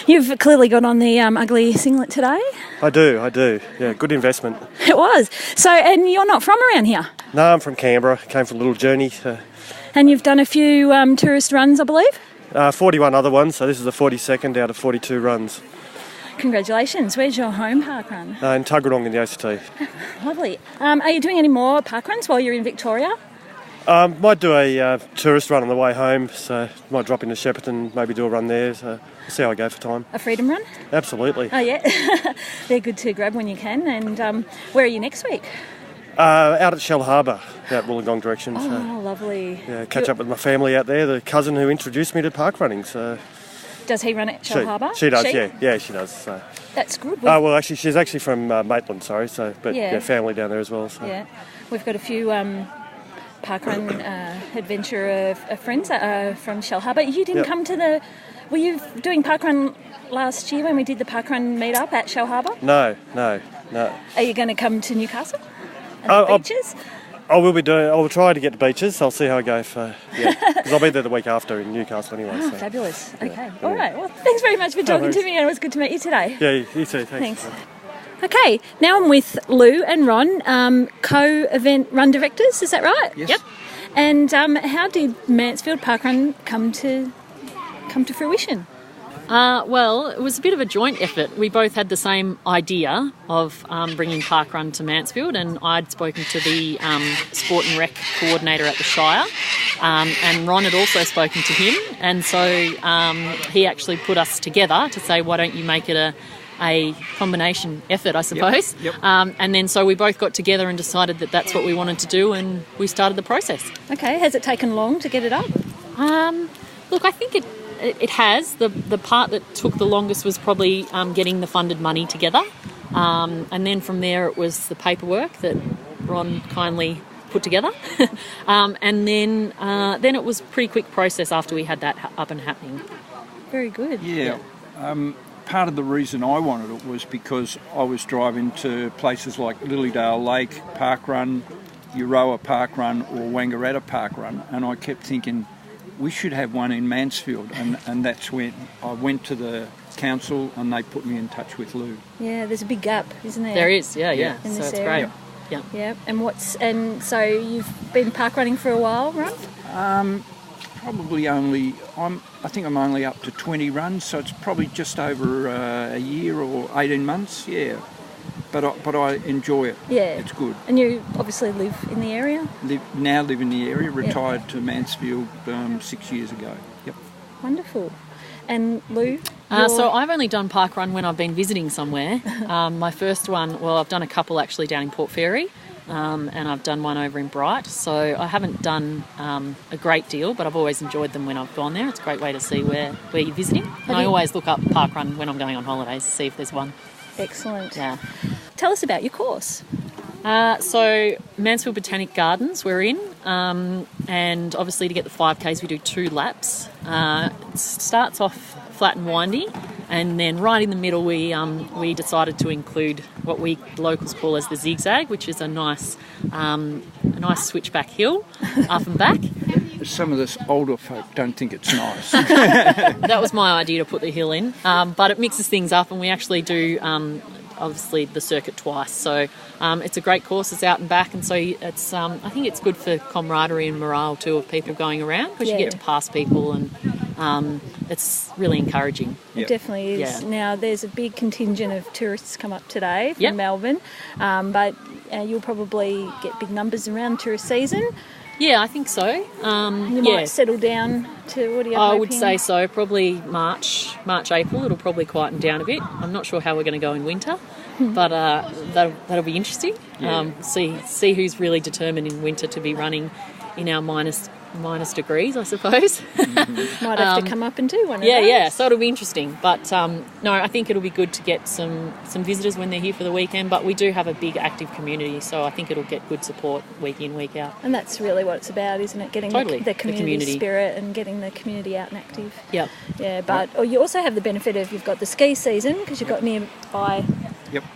you've clearly got on the ugly singlet today.
I do. Yeah, good investment.
It was. So, and you're not from around here?
No, I'm from Canberra. Came for a little journey.
And you've done a few tourist runs, I believe?
41 other ones, so this is the 42nd out of 42 runs.
Congratulations. Where's your home parkrun?
In Tuggeranong in the ACT.
Lovely. Are you doing any more parkruns while you're in Victoria?
Might do a tourist run on the way home, so might drop into Shepparton, maybe do a run there, so we'll see how I go for time.
A freedom run?
Absolutely.
Oh, yeah. They're good to grab when you can. And where are you next week?
Out at Shell Harbour, out Wollongong direction.
Oh,
So,
lovely.
yeah, catch up with my family out there, the cousin who introduced me to park running. So
Does he run at Shell Harbour?
She does, yeah, she does. So.
That's good.
Well, actually, she's actually from Maitland, sorry, so but
Yeah.
family down there as well. So.
Yeah. We've got a few parkrun adventurer friends from Shell Harbour. You didn't come to the... Were you doing parkrun last year when we did the parkrun meet-up at Shell Harbour?
No.
Are you going to come to Newcastle?
I'll-
Beaches?
I will try to get to beaches. I'll see how I go because I'll be there the week after in Newcastle anyway.
Oh,
So.
fabulous. Okay. All right. Well, thanks very much for talking to me, and it was good to meet you today.
Yeah, you too. Thanks.
Thanks. Okay, now I'm with Lou and Ron, co-event run directors, is that right?
Yes.
Yep. And how did Mansfield Parkrun come to fruition?
Well, it was a bit of a joint effort. We both had the same idea of bringing parkrun to Mansfield, and I'd spoken to the sport and rec coordinator at the Shire, and Ron had also spoken to him, and so he actually put us together to say, why don't you make it a combination effort, I suppose.
Yep.
And then so we both got together and decided that that's what we wanted to do, and we started the process.
Okay, has it taken long to get it up?
Look, I think It has. The part that took the longest was probably getting the funded money together. And then from there it was the paperwork that Ron kindly put together. And then it was a pretty quick process after we had that up and happening. Very good.
Yeah. Part of the reason I wanted it was because I was driving to places like Lilydale Lake Parkrun, Euroa Parkrun or Wangaratta Parkrun, and I kept thinking we should have one in Mansfield, and that's when I went to the council and they put me in touch with Lou.
Yeah, there's a big gap, isn't there?
There is, yeah.
In
So
this
it's
area.
great.
Yeah. And so you've been parkrunning for a while, Ron?
Probably I think I'm only up to 20 runs, so it's probably just over a year or 18 months, yeah. But I enjoy it.
Yeah.
It's good.
And you obviously live in the area?
Now live in the area, retired to Mansfield 6 years ago. Yep.
Wonderful. And Lou?
So I've only done parkrun when I've been visiting somewhere. My first one, I've done a couple actually down in Port Fairy. And I've done one over in Bright, so I haven't done a great deal, but I've always enjoyed them when I've gone there. It's a great way to see where you're visiting. And I always look up parkrun when I'm going on holidays to see if there's one.
Excellent.
Yeah.
Tell us about your course.
So Mansfield Botanic Gardens we're in, and obviously to get the 5Ks we do 2 laps. It starts off flat and windy, and then right in the middle we decided to include what we locals call as the zigzag, which is a nice switchback hill up and back.
Some of us older folk don't think it's nice.
That was my idea to put the hill in, but it mixes things up, and we actually do obviously the circuit twice. So it's a great course. It's out and back, and so it's I think it's good for camaraderie and morale too of people going around, because you get to pass people, and it's really encouraging.
It definitely is.
Yeah.
Now there's a big contingent of tourists come up today from Melbourne, but you'll probably get big numbers around tourist season.
Yeah, I think so.
You might settle down to, what are you
I
hoping?
would say so. Probably March, April. It'll probably quieten down a bit. I'm not sure how we're going to go in winter, but that'll be interesting.
Yeah.
See who's really determined in winter to be running in our minus degrees, I suppose.
Might have to come up and do one of those.
Yeah, so it'll be interesting. But no, I think it'll be good to get some visitors when they're here for the weekend, but we do have a big active community, so I think it'll get good support week in, week out.
And that's really what it's about, isn't it? Getting the community spirit and getting the community out and active.
Yep.
Yeah, but you also have the benefit of, you've got the ski season, because you've got nearby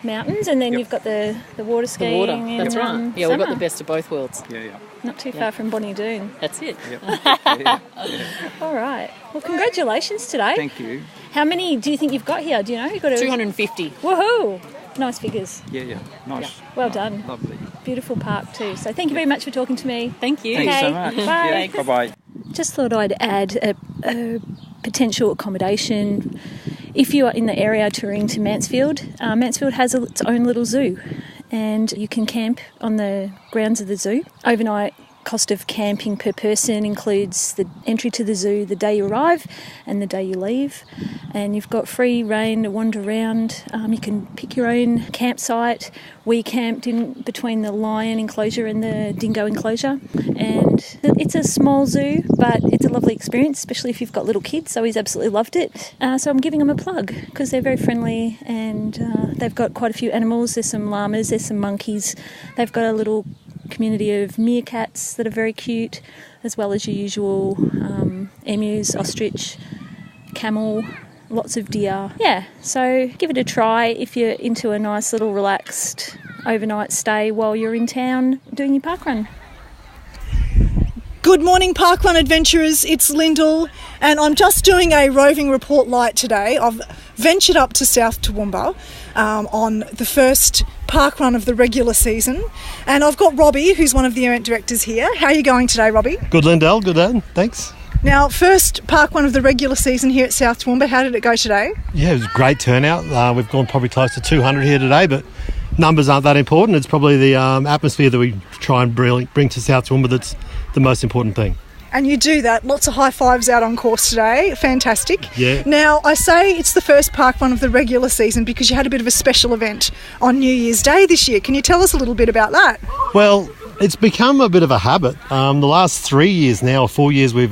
mountains, and then you've got the water skiing.
The water, that's right. Yeah, we've got the best of both worlds.
Yeah.
Not too far from Bonnie Doon.
That's it.
Yep.
All right. Well, congratulations today.
Thank you.
How many do you think you've got here? Do you know? You've got
250.
Woohoo! Nice figures.
Yeah. Nice.
Yeah. Well done.
Lovely.
Beautiful park too. So thank you very much for talking to me.
Thank you.
Thanks so much.
Bye.
Yeah, bye-bye.
Just thought I'd add a potential accommodation. If you are in the area touring to Mansfield, Mansfield has its own little zoo, and you can camp on the grounds of the zoo. Overnight cost of camping per person includes the entry to the zoo the day you arrive and the day you leave, and you've got free rein to wander around. You can pick your own campsite. We camped in between the lion enclosure and the dingo enclosure, and it's a small zoo, but it's a lovely experience, especially if you've got little kids. So he's absolutely loved it. So I'm giving them a plug because they're very friendly, and they've got quite a few animals. There's some llamas, there's some monkeys. They've got a little community of meerkats that are very cute, as well as your usual emus, ostrich, camel, lots of deer. Yeah, so give it a try if you're into a nice little relaxed overnight stay while you're in town doing your parkrun.
Good morning, parkrun adventurers. It's Lyndall, and I'm just doing a roving report light today. I've ventured up to South Toowoomba on the first parkrun of the regular season, and I've got Robbie, who's one of the event directors here. How are you going today, Robbie?
Good, Lyndall. Good, Ed. Thanks.
Now, first parkrun of the regular season here at South Toowoomba. How did it go today?
Yeah, it was a great turnout. We've gone probably close to 200 here today, but numbers aren't that important. It's probably the atmosphere that we try and bring to South Toowoomba that's the most important thing.
And you do that. Lots of high fives out on course today. Fantastic.
Yeah.
Now, I say it's the first parkrun of the regular season because you had a bit of a special event on New Year's Day this year. Can you tell us a little bit about that?
Well, it's become a bit of a habit. The last 3 years now, or 4 years, we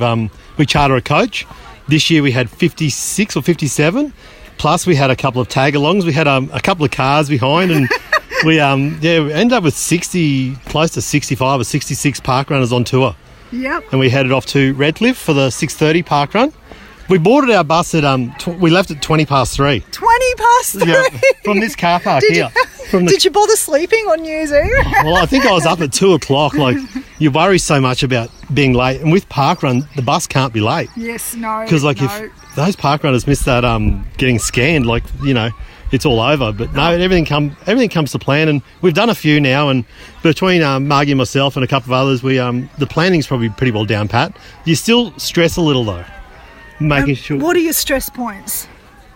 charter a coach This year we had 56 or 57. Plus we had a couple of tag-alongs. We had a couple of cars behind, and we ended up with 60, close to 65 or 66 park runners on tour.
Yep.
And we headed off to Redcliffe for the 6:30 park run. We boarded our bus at we left at 20 past 3.
20 past 3?
Yeah, from this car park here.
Did you bother sleeping on New Year's Eve?
Well, I think I was up at 2 o'clock. Like, you worry so much about being late. And with parkrun, the bus can't be late.
Yes, no.
Because, like, if those parkrunners miss that getting scanned, like, you know, it's all over. But no, everything comes to plan. And we've done a few now. And between Margie and myself and a couple of others, the planning's probably pretty well down pat. You still stress a little, though. Making sure.
What are your stress points?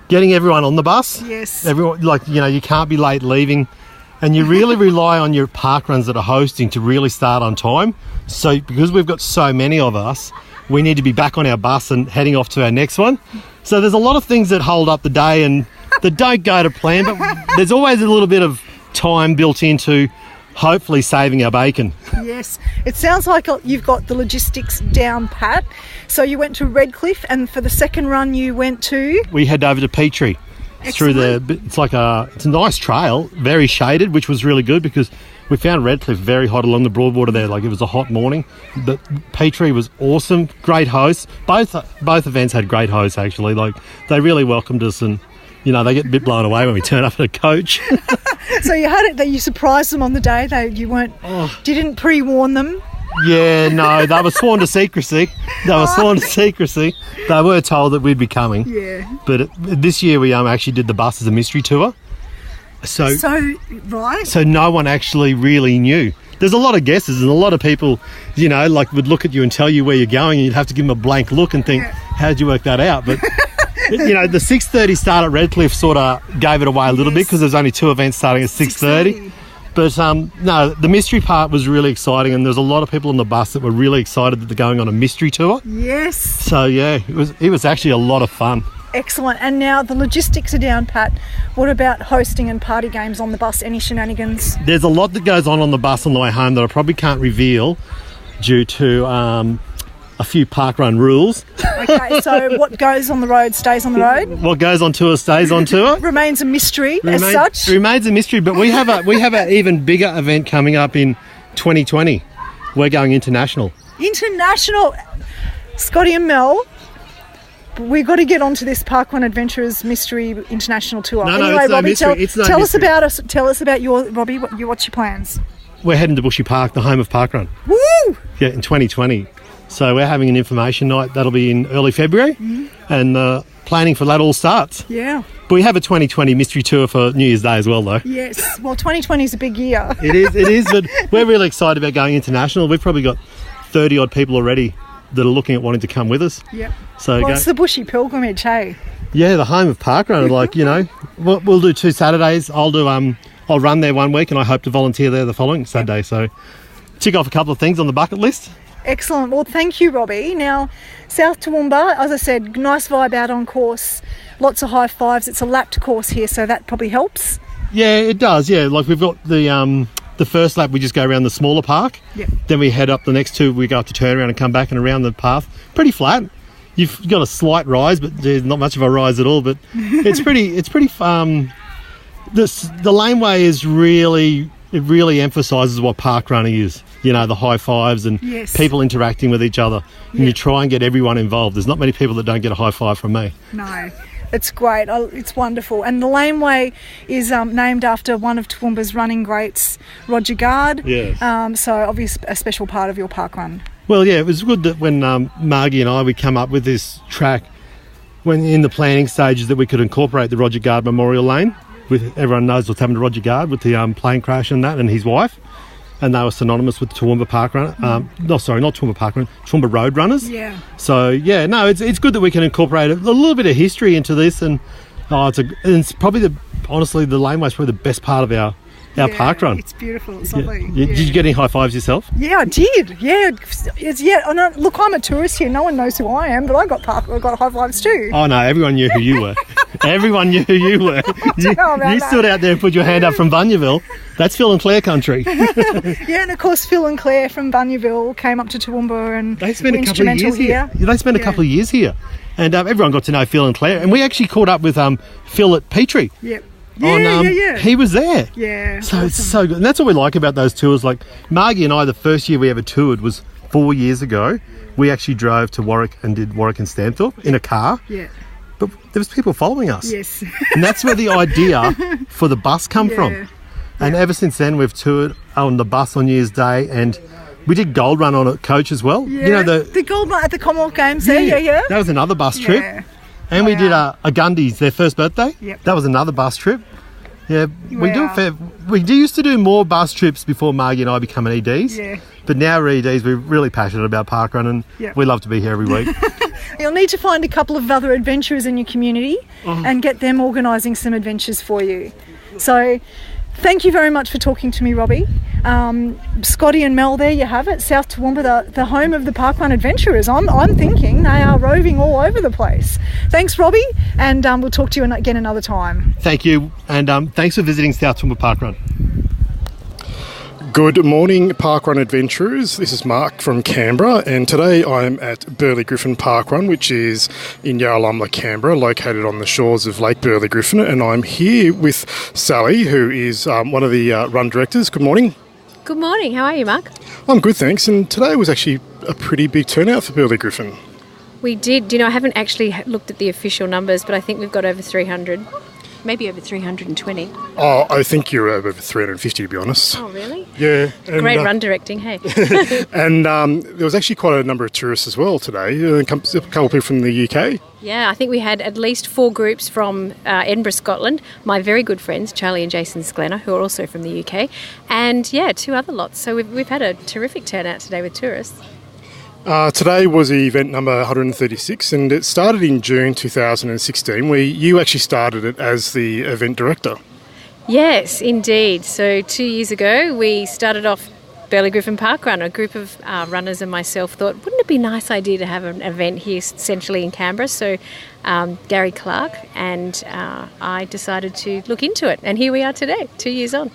Getting everyone on the bus.
Yes.
Everyone, like, you know, you can't be late leaving. And you really rely on your park runs that are hosting to really start on time. So because we've got so many of us, we need to be back on our bus and heading off to our next one. So there's a lot of things that hold up the day and that don't go to plan, but there's always a little bit of time built into hopefully saving our bacon.
Yes. It sounds like you've got the logistics down pat. So you went to Redcliffe, and for the second run you went to? We
head over to Petrie.
Excellent.
It's a nice trail, very shaded, which was really good because we found Redcliffe very hot along the Broadwater there. Like, it was a hot morning. But Petrie was awesome, great hosts. Both events had great hosts, actually. Like, they really welcomed us, and you know, they get a bit blown away when we turn up in a coach.
So you had it that you surprised them on the day. You didn't pre-warn them.
Yeah, no, they were sworn to secrecy. They were told that we'd be coming.
Yeah.
But this year we actually did the bus as a mystery tour. So no one actually really knew. There's a lot of guesses, and a lot of people, you know, like, would look at you and tell you where you're going, and you'd have to give them a blank look and think, how'd you work that out? But you know, the 6:30 start at Redcliffe sort of gave it away a little bit because there's only 2 events starting at 6:30. But no, the mystery part was really exciting, and there's a lot of people on the bus that were really excited that they're going on a mystery tour.
Yes.
So yeah, it was actually a lot of fun.
Excellent. And now the logistics are down pat. What about hosting and party games on the bus? Any shenanigans?
There's a lot that goes on the bus on the way home that I probably can't reveal due to a few parkrun rules.
Okay, so what goes on the road stays on the road?
What goes on tour stays on tour.
Remains a mystery as such.
Remains a mystery, but we have an even bigger event coming up in 2020. We're going international.
International. Scotty and Mel, we've got to get onto this Parkrun Adventurers Mystery International Tour.
Anyway,
Robbie, tell us about your Robbie. What's your plans?
We're heading to Bushy Park, the home of Parkrun.
Woo!
Yeah, in 2020. So we're having an information night. That'll be in early February, and planning for that all starts.
Yeah.
But we have a 2020 mystery tour for New Year's Day as well, though.
Yes. Well, 2020 is a big year.
It is. But we're really excited about going international. We've probably got 30 odd people already that are looking at wanting to come with us.
Yep.
So
it's the Bushy Pilgrimage, hey?
Yeah, the home of Parkrun. Like, you know, we'll do 2 Saturdays. I'll run there one week, and I hope to volunteer there the following Saturday. So tick off a couple of things on the bucket list.
Excellent. Well, thank you, Robbie. Now, South Toowoomba, as I said, nice vibe out on course. Lots of high fives. It's a lapped course here, so that probably helps.
Yeah, it does. Yeah, like, we've got the first lap, we just go around the smaller park.
Yep.
Then we head up the next 2. We go up to turn around and come back and around the path. Pretty flat. You've got a slight rise, but there's not much of a rise at all. But it's pretty fun. The laneway is really emphasises what park running is. You know, the high fives and people interacting with each other. And you try and get everyone involved. There's not many people that don't get a high five from me.
No, it's great. It's wonderful. And the laneway is named after one of Toowoomba's running greats, Roger Guard.
Yes.
So obviously a special part of your park run.
Well, yeah, it was good that when Margie and we come up with this track, when in the planning stages, that we could incorporate the Roger Guard Memorial Lane. Everyone knows what's happened to Roger Guard with the plane crash and that, and his wife. And they were synonymous with the Toowoomba Park Runner. Not Toowoomba Park Runner, Toowoomba Road Runners.
Yeah.
So, yeah, no, it's good that we can incorporate a little bit of history into this. And it's probably honestly, the laneway is probably the best part of our park run.
It's beautiful. It's lovely.
Yeah. Did you get any high fives yourself?
Yeah, I did. Yeah. Look, I'm a tourist here. No one knows who I am, but I got high fives too.
Oh, no, everyone knew who you were. Everyone knew who you were. You stood out there and put your hand up from Bunyaville. That's Phil and Claire country.
Yeah, and of course Phil and Claire from Bunyaville came up to Toowoomba and
they spent
were
a couple of years here. They spent a couple of years here. And everyone got to know Phil and Claire. And we actually caught up with Phil at Petrie.
Yep.
Yeah. He was there.
Yeah.
So awesome. It's so good. And that's what we like about those tours. Like Margie and I, the first year we ever toured was 4 years ago. We actually drove to Warwick and did Warwick and Stanthorpe in a car.
Yeah.
But there was people following us.
Yes.
And that's where the idea for the bus come from. And ever since then we've toured on the bus on New Year's Day, and we did Gold Run on a coach as well.
Yeah.
You know
the Gold Run at the Commonwealth Games there, yeah.
That was another bus trip. And we did a Gundy's, their first birthday.
Yep.
That was another bus trip. Yeah,
Wow.
we used to do more bus trips before Margie and I become EDs.
Yeah.
But now we're EDs, we're really passionate about parkrun, and we love to be here every week.
You'll need to find a couple of other adventurers in your community and get them organising some adventures for you. So thank you very much for talking to me, Robbie. Scotty and Mel, there you have it. South Toowoomba, the home of the parkrun adventurers. I'm thinking they are roving all over the place. Thanks, Robbie, and we'll talk to you again another time.
Thank you, and thanks for visiting South Toowoomba Parkrun.
Good morning, parkrun adventurers. This is Mark from Canberra, and today I'm at Burley Griffin Parkrun, which is in Yarralumla, Canberra, located on the shores of Lake Burley Griffin, and I'm here with Sally, who is one of the run directors. Good morning.
Good morning. How are you, Mark?
I'm good, thanks, and today was actually a pretty big turnout for Burley Griffin.
We did. I haven't actually looked at the official numbers, but I think we've got over 300. Maybe over 320.
Oh, I think you're over 350, to be honest.
Oh, really?
Yeah. And,
great run directing, hey.
And there was actually quite a number of tourists as well today, a couple of people from the UK.
Yeah, I think we had at least 4 groups from Edinburgh, Scotland, my very good friends, Charlie and Jason Sklenner, who are also from the UK, and 2 other lots. So we've had a terrific turnout today with tourists.
Today was event number 136, and it started in June 2016, where you actually started it as the event director.
Yes, indeed. So 2 years ago, we started off Burley Griffin Parkrun. A group of runners and myself thought, wouldn't it be a nice idea to have an event here centrally in Canberra? So Gary Clark and I decided to look into it, and here we are today, 2 years on.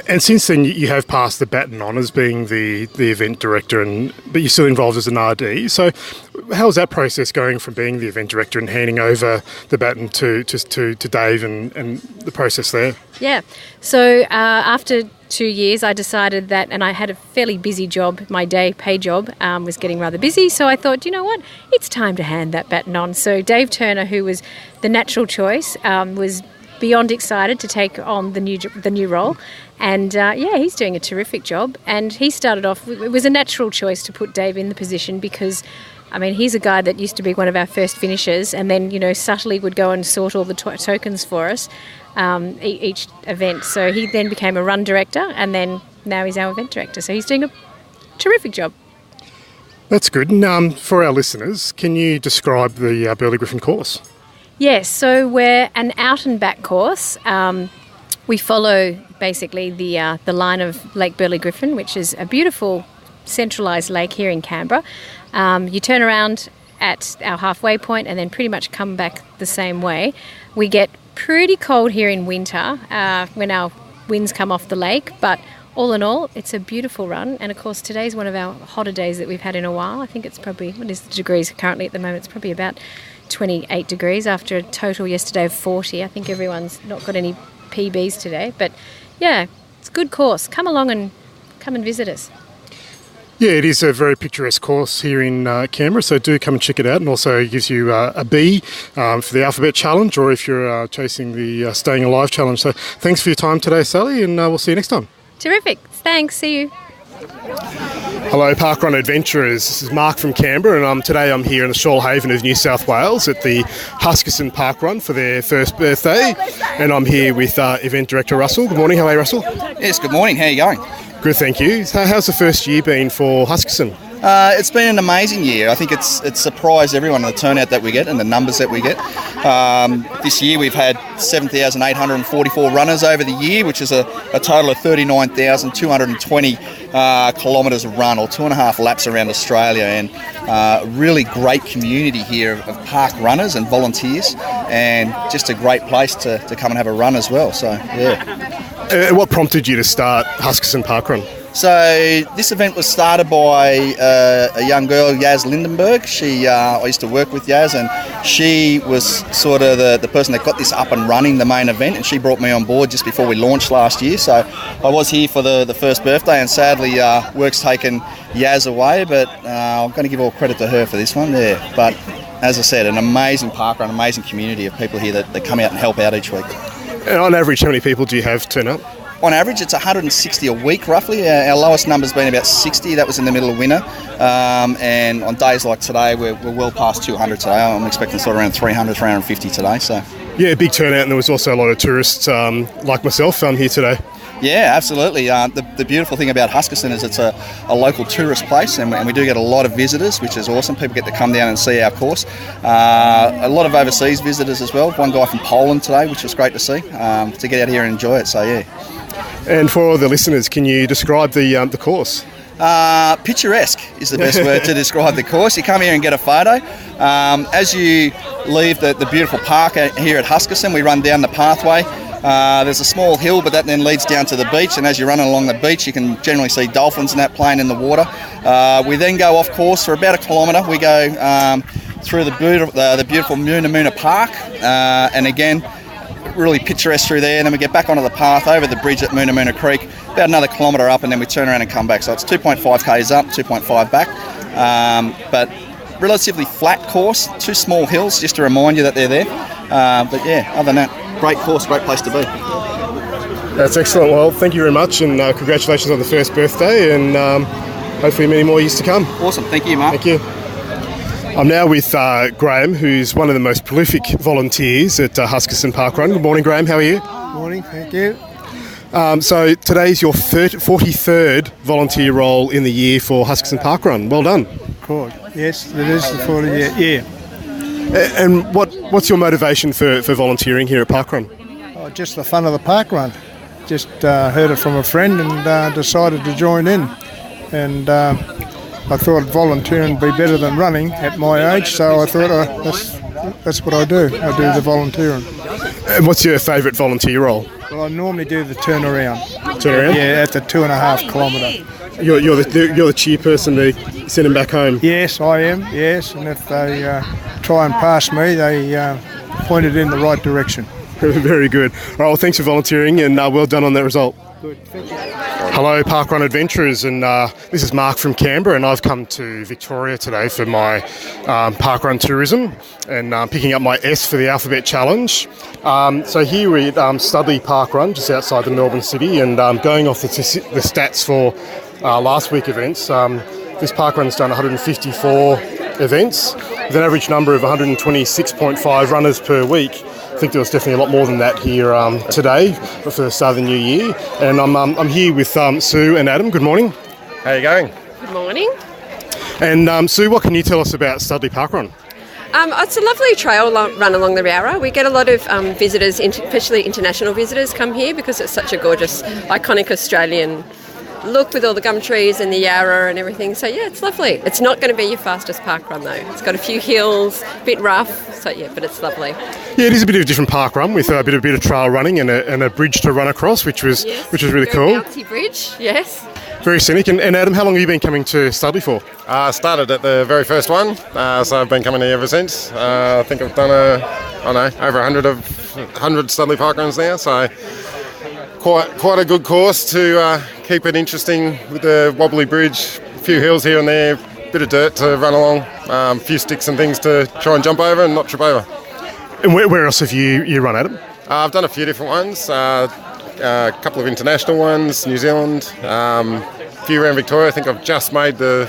And since then, you have passed the baton on as being the event director, but you're still involved as an RD. So how's that process going from being the event director and handing over the baton to Dave and the process there?
Yeah. So after 2 years, I decided that, and I had a fairly busy job, my paid job was getting rather busy. So I thought, you know what, it's time to hand that baton on. So Dave Turner, who was the natural choice, was beyond excited to take on the new role, and he's doing a terrific job. And he started off, it was a natural choice to put Dave in the position because he's a guy that used to be one of our first finishers, and then subtly would go and sort all the tokens for us each event. So he then became a run director, and then now he's our event director, so he's doing a terrific job.
That's good. And for our listeners, can you describe the Burley Griffin course?
Yes, so we're an out and back course. We follow basically the line of Lake Burley Griffin, which is a beautiful centralised lake here in Canberra. You turn around at our halfway point and then pretty much come back the same way. We get pretty cold here in winter when our winds come off the lake, but all in all, it's a beautiful run. And of course, today's one of our hotter days that we've had in a while. I think it's probably, what is the degrees currently at the moment? It's probably about 28 degrees after a total yesterday of 40. I think everyone's not got any PBs today, but yeah, it's a good course. Come along and come and visit us.
Yeah, it is a very picturesque course here in Canberra, so do come and check it out. And also it gives you a B for the Alphabet Challenge, or if you're chasing the Staying Alive Challenge. So thanks for your time today, Sally, and we'll see you next time.
Terrific. Thanks. See you.
Hello, parkrun adventurers. This is Mark from Canberra, and today I'm here in the Shoalhaven of New South Wales at the Huskisson Parkrun for their first birthday, and I'm here with event director Russell. Good morning. How are you, Russell?
Yes, good morning. How are you going?
Good, thank you. So how's the first year been for Huskisson?
It's been an amazing year. I think it's surprised everyone, the turnout that we get and the numbers that we get. This year we've had 7,844 runners over the year, which is a total of 39,220 kilometres of run, or 2.5 laps around Australia, and a really great community here of park runners and volunteers. and just a great place to come and have a run as well. So, yeah.
What prompted you to start Huskisson Parkrun?
So this event was started by a young girl, Yaz Lindenberg. I used to work with Yaz, and she was sort of the person that got this up and running, the main event, and she brought me on board just before we launched last year. So I was here for the first birthday, and sadly work's taken Yaz away, but I'm going to give all credit to her for this one there. But as I said, an amazing parkrun, amazing community of people here that come out and help out each week.
And on average, how many people do you have turn up?
On average, it's 160 a week, roughly. Our lowest number's been about 60. That was in the middle of winter. And on days like today, we're well past 200 today. I'm expecting sort of around 300, 350 today. So,
yeah, big turnout, and there was also a lot of tourists like myself here today.
Yeah, absolutely. The beautiful thing about Huskisson is it's a local tourist place, and we do get a lot of visitors, which is awesome. People get to come down and see our course. A lot of overseas visitors as well. One guy from Poland today, which was great to see, to get out here and enjoy it. So, yeah.
And for the listeners, can you describe the course?
Picturesque is the best word to describe the course. You come here and get a photo. As you leave the beautiful park here at Huskisson, we run down the pathway. There's a small hill, but that then leads down to the beach, and as you're running along the beach, you can generally see dolphins and that playing in the water. We then go off course for about 1 kilometre. We go through the beautiful Moona Park, and again, really picturesque through there, and then we get back onto the path over the bridge at Moona Creek, about another kilometre up, and then we turn around and come back. So it's 2.5 k's up, 2.5 back, but relatively flat course, 2 small hills just to remind you that they're there. But yeah, other than that, great course, great place to be.
That's excellent. Well, thank you very much, and congratulations on the first birthday, and hopefully many more years to come.
Awesome. Thank you, Mark.
Thank you. I'm now with Graham, who's one of the most prolific volunteers at Huskisson Parkrun. Good morning, Graham. How are you?
Morning, thank you.
So today's your 43rd volunteer role in the year for Huskisson Parkrun. Well done.
Cool. Yes, it is the 40th year.
And what's your motivation for volunteering here at Parkrun?
Oh, just the fun of the parkrun. Just heard it from a friend and decided to join in. And I thought volunteering would be better than running at my age, so I thought that's what I do. I do the volunteering.
And what's your favourite volunteer role?
Well, I normally do the turnaround.
Turnaround?
Yeah, at the 2.5 kilometre.
You're the chairperson to send them back home?
Yes, I am, yes. And if they try and pass me, they point it in the right direction.
Very good. All right, well, thanks for volunteering, and well done on that result.
Good, thank you.
Hello, Parkrun Adventurers, and this is Mark from Canberra, and I've come to Victoria today for my parkrun tourism, and picking up my S for the Alphabet Challenge. So here we're at Studley Parkrun, just outside the Melbourne city, and going off the stats for last week events, this parkrun's done 154 events, with an average number of 126.5 runners per week. I think there was definitely a lot more than that here today for the start of the new year. And I'm here with Sue and Adam. Good morning.
How are you going?
Good morning.
And Sue, what can you tell us about Studley Parkrun?
It's a lovely trail run along the Yarra. We get a lot of visitors, especially international visitors, come here because it's such a gorgeous, iconic Australian look with all the gum trees and the Yarra and everything. So yeah, it's lovely. It's not going to be your fastest parkrun though. It's got a few hills, a bit rough. So yeah, but it's lovely.
Yeah, it is a bit of a different parkrun with a bit of trail running and a bridge to run across, which was really cool.
Bouncy bridge, yes.
Very scenic. And Adam, how long have you been coming to Studley for?
I started at the very first one, so I've been coming here ever since. I think I've done over 100 Studley parkruns now, so quite a good course to keep it interesting with the wobbly bridge, a few hills here and there, a bit of dirt to run along, a few sticks and things to try and jump over and not trip over.
And where else have you run, Adam?
I've done a few different ones, a couple of international ones, New Zealand, a few around Victoria. I think I've just made the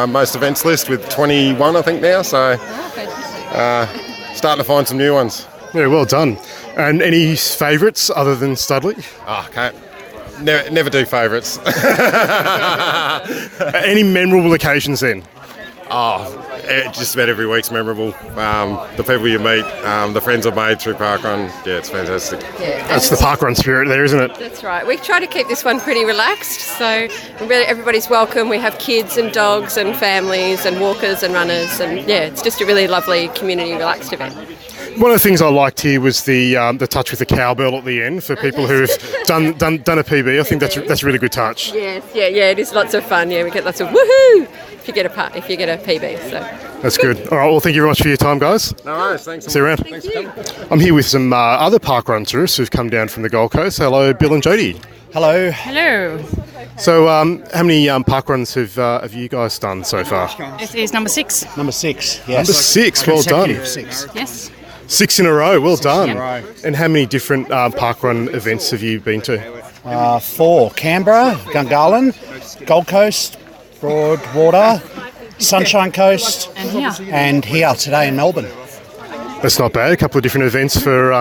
most events list with 21, I think now, so starting to find some new ones.
Yeah, well done. And any favourites other than Studley?
Oh, can't. Never do favourites.
Any memorable occasions then?
Oh, just about every week's memorable. The people you meet, the friends I've made through parkrun, yeah, it's fantastic.
Yeah,
that's the parkrun spirit there, isn't it?
That's right. We try to keep this one pretty relaxed, so really everybody's welcome. We have kids and dogs and families and walkers and runners, and yeah, it's just a really lovely community relaxed event.
One of the things I liked here was the touch with the cowbell at the end for people who've done a PB. I think that's a really good touch.
Yes, yeah, it is lots of fun. Yeah, we get lots of woohoo if you get a PB. So
that's good. All right, well, thank you very much for your time, guys.
No worries, thanks.
See you around.
Thanks for coming.
I'm here with some other parkrun tourists who've come down from the Gold Coast. Hello, Bill and Jody.
Hello.
Hello.
So, how many parkruns have you guys done so far?
It is number 6.
Number 6, yes.
Number 6, well done.
Consecutive 6.
Yes.
6 in a row, well done.
Yeah.
And how many different parkrun events have you been to?
4. Canberra, Gungahlin, Gold Coast, Broadwater, Sunshine Coast, and here today in Melbourne.
That's not bad. A couple of different events for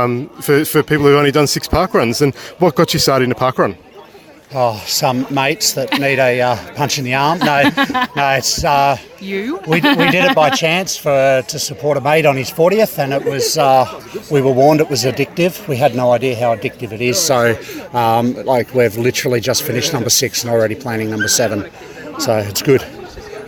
people who've only done 6 parkruns. And what got you started in a parkrun?
Oh, some mates that need a punch in the arm. No, it's
you.
We did it by chance to support a mate on his 40th, and it was we were warned it was addictive. We had no idea how addictive it is. So, we've literally just finished number 6 and already planning number 7. So it's good.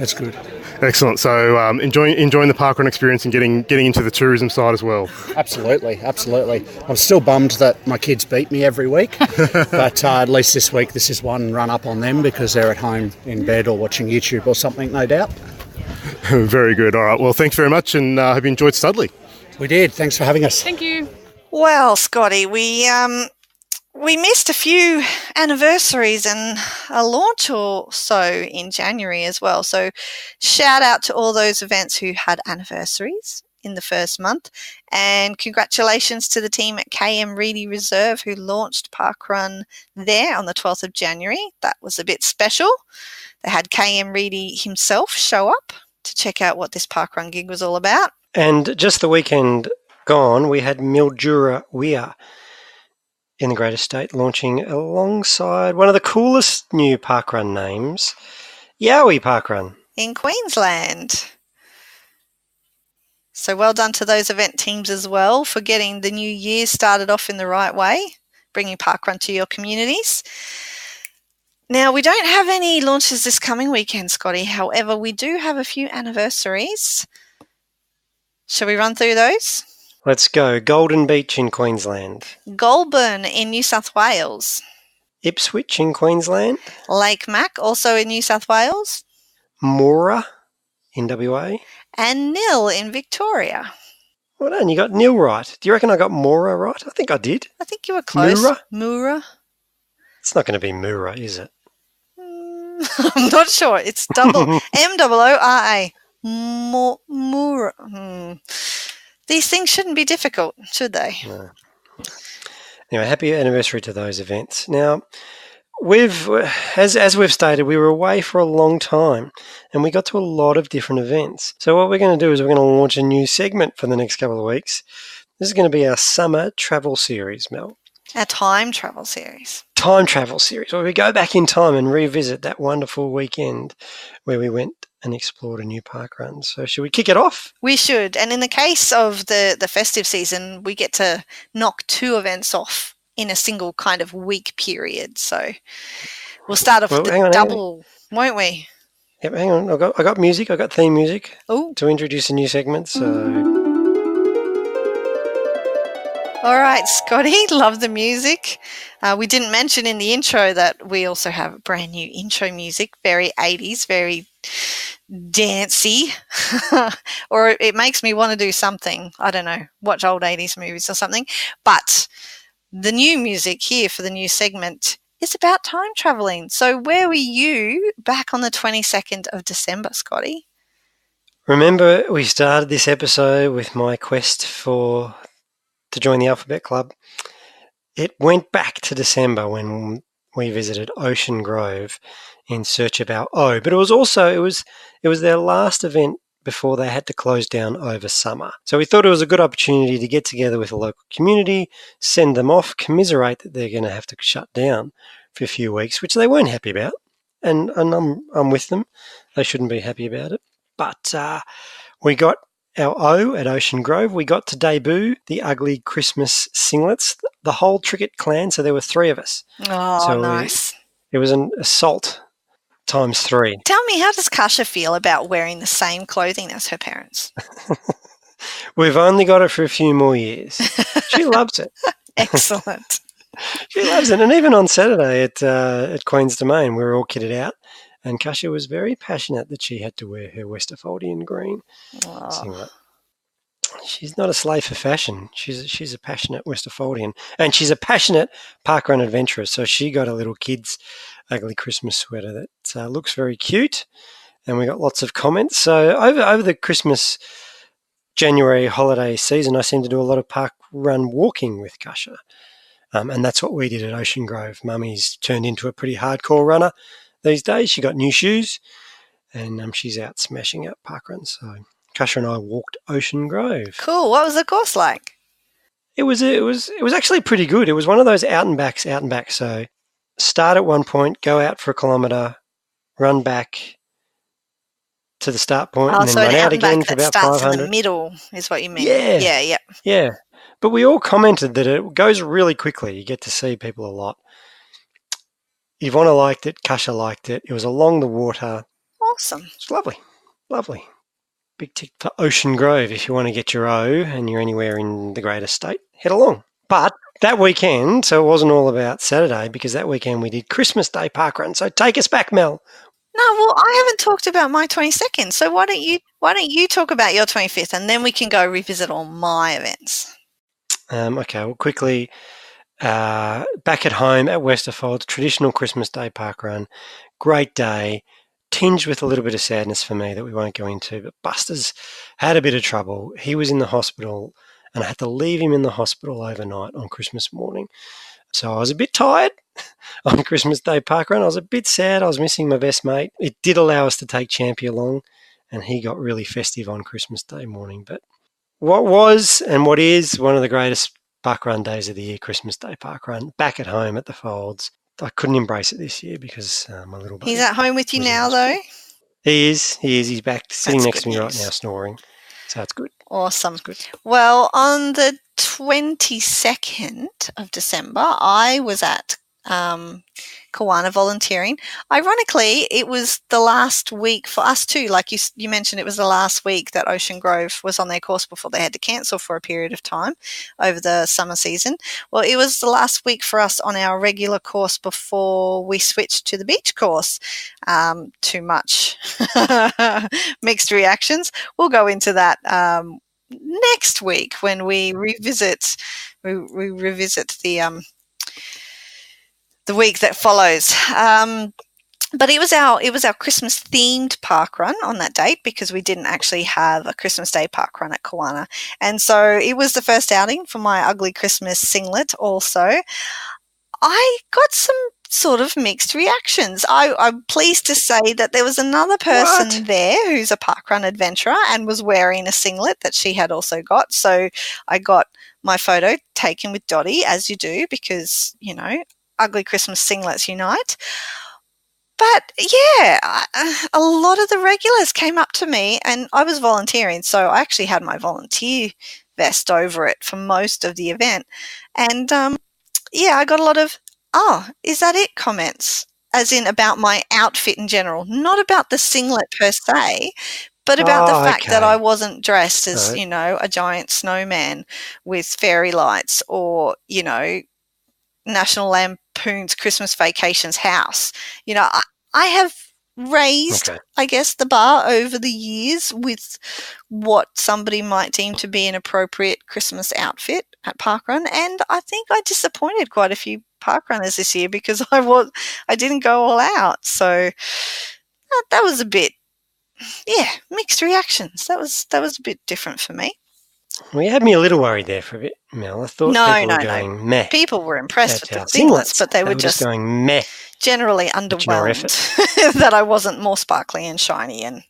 It's good.
Excellent. So enjoying the parkrun experience and getting into the tourism side as well.
Absolutely. I'm still bummed that my kids beat me every week, but at least this week this is one run up on them because they're at home in bed or watching YouTube or something, no doubt.
Very good. All right. Well, thanks very much, and hope you enjoyed Studley.
We did. Thanks for having us.
Thank you.
Well, Scotty, we missed a few anniversaries and a launch or so in January as well. So shout out to all those events who had anniversaries in the first month, and congratulations to the team at KM Reedy Reserve who launched Parkrun there on the 12th of January. That was a bit special. They had KM Reedy himself show up to check out what this Parkrun gig was all about.
And just the weekend gone, we had Mildura Weir in the Great Estate launching alongside one of the coolest new parkrun names, Yowie Parkrun.
In Queensland. So well done to those event teams as well for getting the new year started off in the right way, bringing parkrun to your communities. Now, we don't have any launches this coming weekend, Scotty. However, we do have a few anniversaries. Shall we run through those?
Let's go. Golden Beach in Queensland.
Goulburn in New South Wales.
Ipswich in Queensland.
Lake Mac, also in New South Wales.
Moora in WA.
And Nil in Victoria.
Well done, you got Nil right. Do you reckon I got Moora right? I think I did.
I think you were close.
Moora?
Moora.
It's not going to be Moora, is it?
I'm not sure. It's M-O-O-R-A. Moora. These things shouldn't be difficult, should they?
No. Anyway, happy anniversary to those events. Now, as we've stated, we were away for a long time and we got to a lot of different events. So what we're going to do is we're going to launch a new segment for the next couple of weeks. This is going to be our summer travel series, Mel.
Our time travel series.
Time travel series, where we go back in time and revisit that wonderful weekend where we went and explored a new parkrun. So should we kick it off?
We should. And in the case of the festive season, we get to knock 2 events off in a single kind of week period. So we'll start off with the double, won't we?
Yep, hang on. I got music. I got theme music
to
introduce a new segment. So.
All right, Scotty, love the music. We didn't mention in the intro that we also have brand new intro music, very 80s, very dancey, or it makes me want to do something. I don't know, watch old 80s movies or something. But the new music here for the new segment is about time traveling. So where were you back on the 22nd of December, Scotty?
Remember, we started this episode with my quest to join the Alphabet Club. It went back to December when we visited Ocean Grove in search of our O. But it was their last event before they had to close down over summer. So we thought it was a good opportunity to get together with the local community, send them off, commiserate that they're going to have to shut down for a few weeks, which they weren't happy about. And I'm with them. They shouldn't be happy about it. But we got our O at Ocean Grove. We got to debut the ugly Christmas singlets, the whole Trickett clan, so there were 3 of us.
Oh, so nice.
It was an assault times 3.
Tell me, how does Kasha feel about wearing the same clothing as her parents?
We've only got it for a few more years. She loves it.
Excellent.
She loves it. And even on Saturday at Queen's Domain, we were all kitted out, and Kasha was very passionate that she had to wear her Westerfoldian green singlet. She's not a slave for fashion. She's a passionate Westerfoldian, and she's a passionate parkrun adventurer. So she got a little kid's ugly Christmas sweater that looks very cute, and we got lots of comments. So over the Christmas January holiday season, I seem to do a lot of parkrun walking with Kasha, and that's what we did at Ocean Grove. Mummy's turned into a pretty hardcore runner these days. She got new shoes, and she's out smashing out parkrun. So Kasha and I walked Ocean Grove.
Cool. What was the course like?
It was actually pretty good. It was one of those out and backs. So start at one point, go out for a kilometre, run back to the start point, and then
so
run out again
back
for about
starts
500.
in the middle is what you mean.
Yeah. Yeah. But we all commented that it goes really quickly. You get to see people a lot. Ivona liked it. Kasha liked it. It was along the water.
Awesome.
It's lovely. Lovely. Big tick for Ocean Grove. If you want to get your O and you're anywhere in the greater state, head along. But that weekend, so it wasn't all about Saturday, because that weekend we did Christmas Day parkrun. So take us back, Mel.
No, well, I haven't talked about my 22nd. So why don't you talk about your 25th, and then we can go revisit all my events.
Okay, well, quickly, back at home at Westerfold, traditional Christmas Day parkrun. Great day. Tinged with a little bit of sadness for me that we won't go into, but Buster's had a bit of trouble. He was in the hospital, and I had to leave him in the hospital overnight on Christmas morning. So I was a bit tired on Christmas Day parkrun. I was a bit sad. I was missing my best mate. It did allow us to take Champy along, and he got really festive on Christmas Day morning. But what was and what is one of the greatest parkrun days of the year, Christmas Day parkrun, back at home at the Folds. I couldn't embrace it this year because my little buddy.
He's at home with you now, though?
He is. He's back sitting
That's
next to me
good
right
news.
now snoring. So it's good.
Awesome. Well, on the 22nd of December, I was at Kawana volunteering. Ironically, it was the last week for us too. Like you mentioned, it was the last week that Ocean Grove was on their course before they had to cancel for a period of time over the summer season. Well, it was the last week for us on our regular course before we switched to the beach course. Too much mixed reactions. We'll go into that next week when we revisit the week that follows. But it was our Christmas themed park run on that date because we didn't actually have a Christmas Day park run at Kawana. And so it was the first outing for my ugly Christmas singlet also. I got some sort of mixed reactions. I'm pleased to say that there was another person there who's a parkrun adventurer and was wearing a singlet that she had also got. So I got my photo taken with Dottie, as you do, because, you know, ugly Christmas singlets unite. But yeah, a lot of the regulars came up to me, and I was volunteering, so I actually had my volunteer vest over it for most of the event. And yeah, I got a lot of, "Oh, is that it?" comments, as in about my outfit in general, not about the singlet per se, but about the fact that I wasn't dressed as, you know, a giant snowman with fairy lights or, you know, National Lampoon's Christmas Vacations house. You know, I have raised, I guess, the bar over the years with what somebody might deem to be an appropriate Christmas outfit at parkrun, and I think I disappointed quite a few parkrunners this year because I didn't go all out. So that was a bit, mixed reactions. That was a bit different for me.
Well, you had me a little worried there for a bit, Mel. I thought people were going meh.
People were impressed with the singlets, but they were just
going meh.
Generally underwhelmed that I wasn't more sparkly and shiny and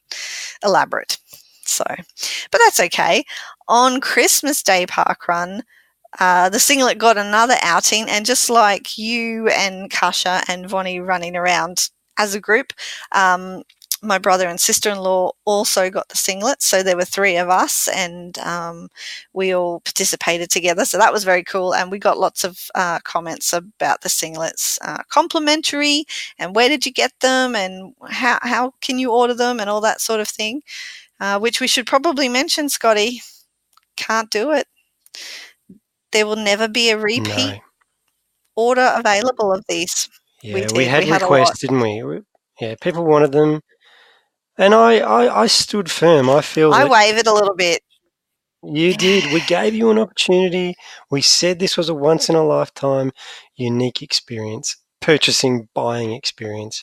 elaborate. So, but that's okay. On Christmas Day parkrun, the singlet got another outing, and just like you and Kasha and Vonnie running around as a group, my brother and sister-in-law also got the singlet, so there were 3 of us, and we all participated together, so that was very cool. And we got lots of comments about the singlets, complimentary, and where did you get them, and how can you order them, and all that sort of thing, which we should probably mention, Scotty. can't do it. There will never be a repeat
No.
order available of these.
Yeah, we had
a lot.
requests, didn't we? Yeah, people wanted them. And I stood firm. I feel
I
that
wavered a little bit.
you did. We gave you an opportunity. We said this was a once-in-a-lifetime unique experience, buying experience.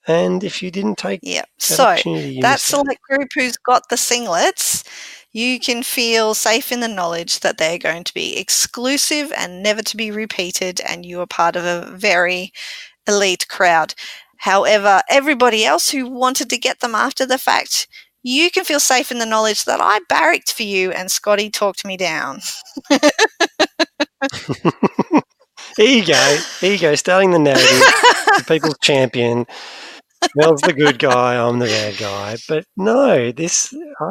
And if you didn't take that opportunity, you
that
missed out.
select group who's got the singlets, you can feel safe in the knowledge that they're going to be exclusive and never to be repeated, and you are part of a very elite crowd. However, everybody else who wanted to get them after the fact, you can feel safe in the knowledge that I barracked for you and Scotty talked me down.
Ego, starting the narrative, the people's champion. Mel's the good guy, I'm the bad guy. But no,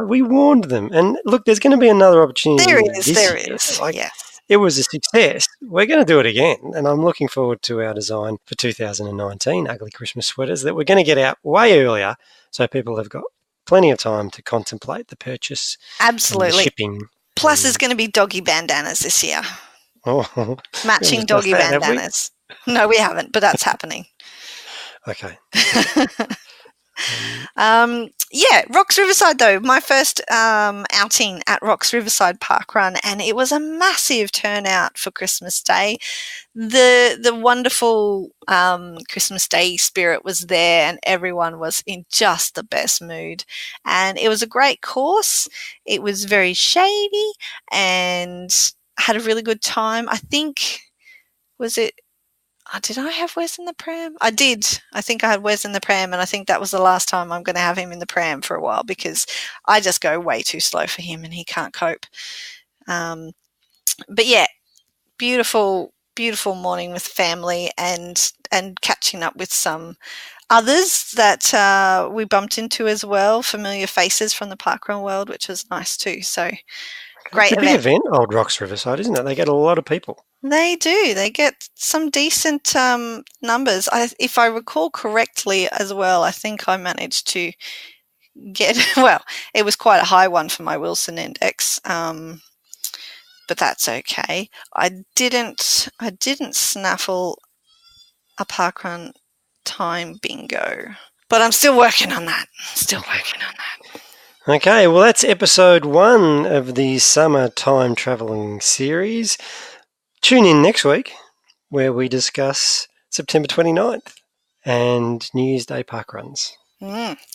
we warned them. And look, there's going to be another opportunity
There
this
is,
year.
yes.
It was a success. We're going to do it again. And I'm looking forward to our design for 2019, Ugly Christmas Sweaters, that we're going to get out way earlier so people have got plenty of time to contemplate the purchase.
Absolutely.
And the shipping.
Plus, there's going to be doggy bandanas this year.
Oh,
matching doggy bandanas. No, we haven't, but that's happening.
Okay.
Rocks Riverside though, my first outing at Rocks Riverside Parkrun, and it was a massive turnout for Christmas Day. The wonderful Christmas Day spirit was there, and everyone was in just the best mood. And it was a great course. It was very shady, and had a really good time. I think did I have Wes in the pram? I did. I think I had Wes in the pram, and I think that was the last time I'm going to have him in the pram for a while, because I just go way too slow for him and he can't cope. But yeah, beautiful, beautiful morning with family and catching up with some others that we bumped into as well, familiar faces from the parkrun world, which was nice too. So great
It's a big event, Old Rocks Riverside, isn't it? They get a lot of people.
They do. They get some decent numbers. If I recall correctly as well, I think I managed to get, well, it was quite a high one for my Wilson index, but that's okay. I didn't snaffle a parkrun time bingo, but I'm still working on that.
Okay, well, that's episode 1 of the summer time travelling series. Tune in next week where we discuss September 29th and New Year's Day parkruns.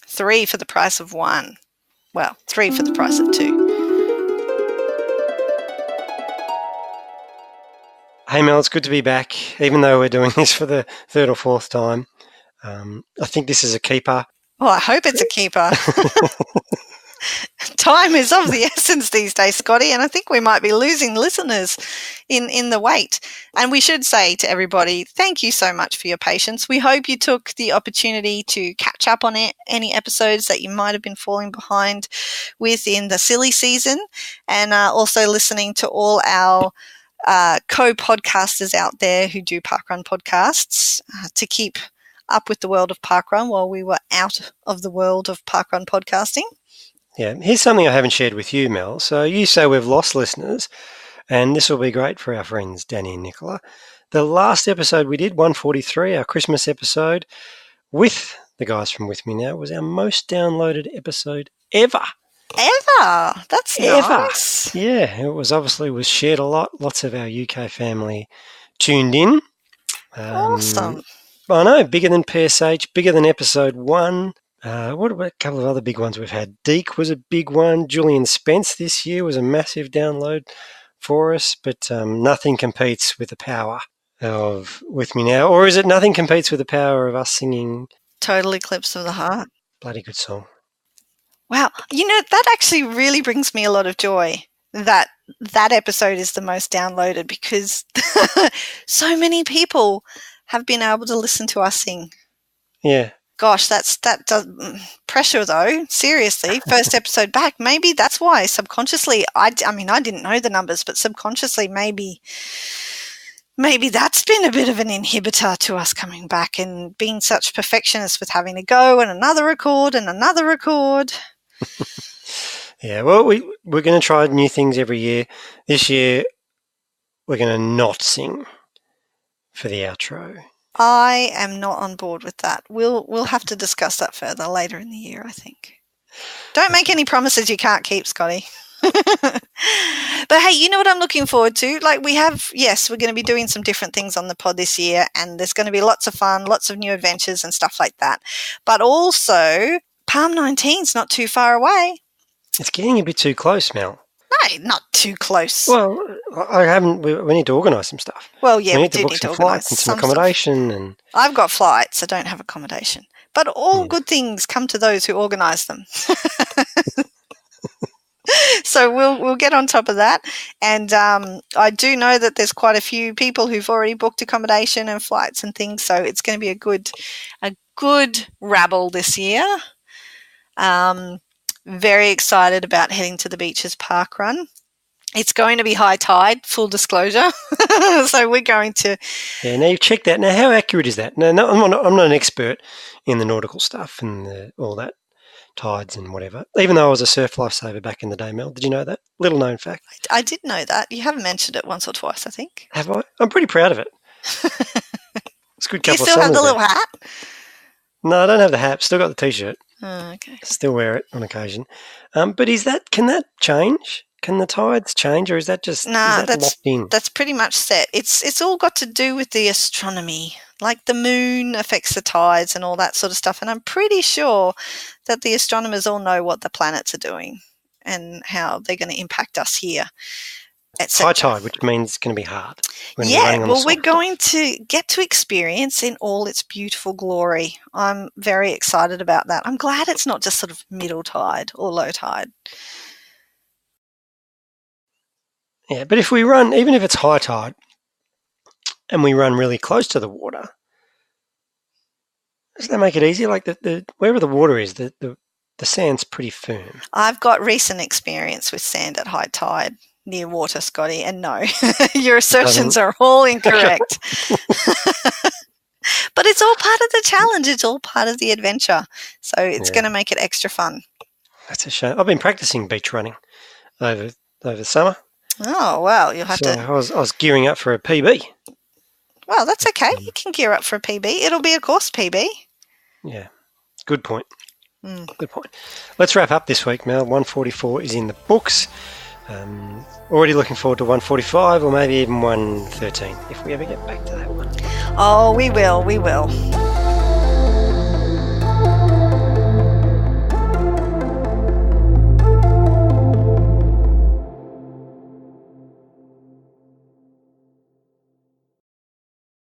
3 for the price of 1. Well, 3 for the price of 2.
Hey Mel, it's good to be back, even though we're doing this for the 3rd or 4th time. I think this is a keeper.
Oh, I hope it's a keeper. Time is of the essence these days, Scotty, and I think we might be losing listeners in the wait. And we should say to everybody, thank you so much for your patience. We hope you took the opportunity to catch up on any episodes that you might have been falling behind with in the silly season, and also listening to all our co-podcasters out there who do parkrun podcasts to keep up with the world of parkrun while we were out of the world of parkrun podcasting.
Yeah, here's something I haven't shared with you, Mel. So you say we've lost listeners, and this will be great for our friends Danny and Nicola. The last episode we did, 143, our Christmas episode with the guys from With Me Now, was our most downloaded episode ever.
Ever? That's nice.
Yeah, it was shared a lot. Lots of our UK family tuned in.
Awesome.
I know, bigger than PSH, bigger than episode 1. What about a couple of other big ones we've had? Deke was a big one. Julian Spence this year was a massive download for us, but nothing competes with the power of With Me Now. Or is it nothing competes with the power of us singing
Total Eclipse of the Heart?
Bloody good song.
Wow. You know, that actually really brings me a lot of joy that episode is the most downloaded, because so many people have been able to listen to us sing.
Yeah.
Gosh, that does pressure though. Seriously, first episode back. Maybe that's why subconsciously. I mean, I didn't know the numbers, but subconsciously, maybe that's been a bit of an inhibitor to us coming back and being such perfectionists with having to go and another record and another record.
Yeah, well, we're going to try new things every year. This year, we're going to not sing for the outro.
I am not on board with that. We'll have to discuss that further later in the year, I think. Don't make any promises you can't keep, Scotty. But hey, you know what I'm looking forward to? Like we're going to be doing some different things on the pod this year, and there's going to be lots of fun, lots of new adventures and stuff like that. But also, Palm 19's not too far away.
It's getting a bit too close, Mel.
No, not too close.
Well, we need to organise some stuff.
Well, yeah, we
need to book some flights and some accommodation. And
I've got flights. I don't have accommodation. But all good things come to those who organise them. So we'll get on top of that. And I do know that there's quite a few people who've already booked accommodation and flights and things. So it's going to be a good rabble this year. Very excited about heading to the beaches parkrun. It's going to be high tide, full disclosure. So we're going to...
Yeah, now you've checked that. Now, how accurate is that? No, I'm not an expert in the nautical stuff and all that, tides and whatever, even though I was a surf lifesaver back in the day, Mel. Did you know that? Little known fact.
I did know that. You haven't mentioned it once or twice, I think.
Have I? I'm pretty proud of it. It's a good couple of songs.
Do you still have the little hat?
No, I don't have the hat. Still got the T-shirt.
Oh, okay.
Still wear it on occasion. But can that change? Can the tides change, or is that just that's locked in?
That's pretty much set. It's all got to do with the astronomy. Like the moon affects the tides and all that sort of stuff. And I'm pretty sure that the astronomers all know what the planets are doing and how they're going to impact us here.
High tide, which means it's going to be hard.
We're going to get to experience in all its beautiful glory. I'm very excited about that. I'm glad it's not just sort of middle tide or low tide.
Yeah, but if we run, even if it's high tide, and we run really close to the water, doesn't that make it easier? Like wherever the water is, the sand's pretty firm.
I've got recent experience with sand at high tide near water, Scotty, and no, your assertions are all incorrect. But it's all part of the challenge. It's all part of the adventure. So it's going to make it extra fun.
That's a shame. I've been practicing beach running over the summer.
Oh, well, you'll have to...
I was gearing up for a PB.
Well, that's okay. You can gear up for a PB. It'll be a course PB.
Yeah, good point. Good point. Let's wrap up this week, Mel. 144 is in the books. Already looking forward to 145 or maybe even 113 if we ever get back to that one.
Oh, we will.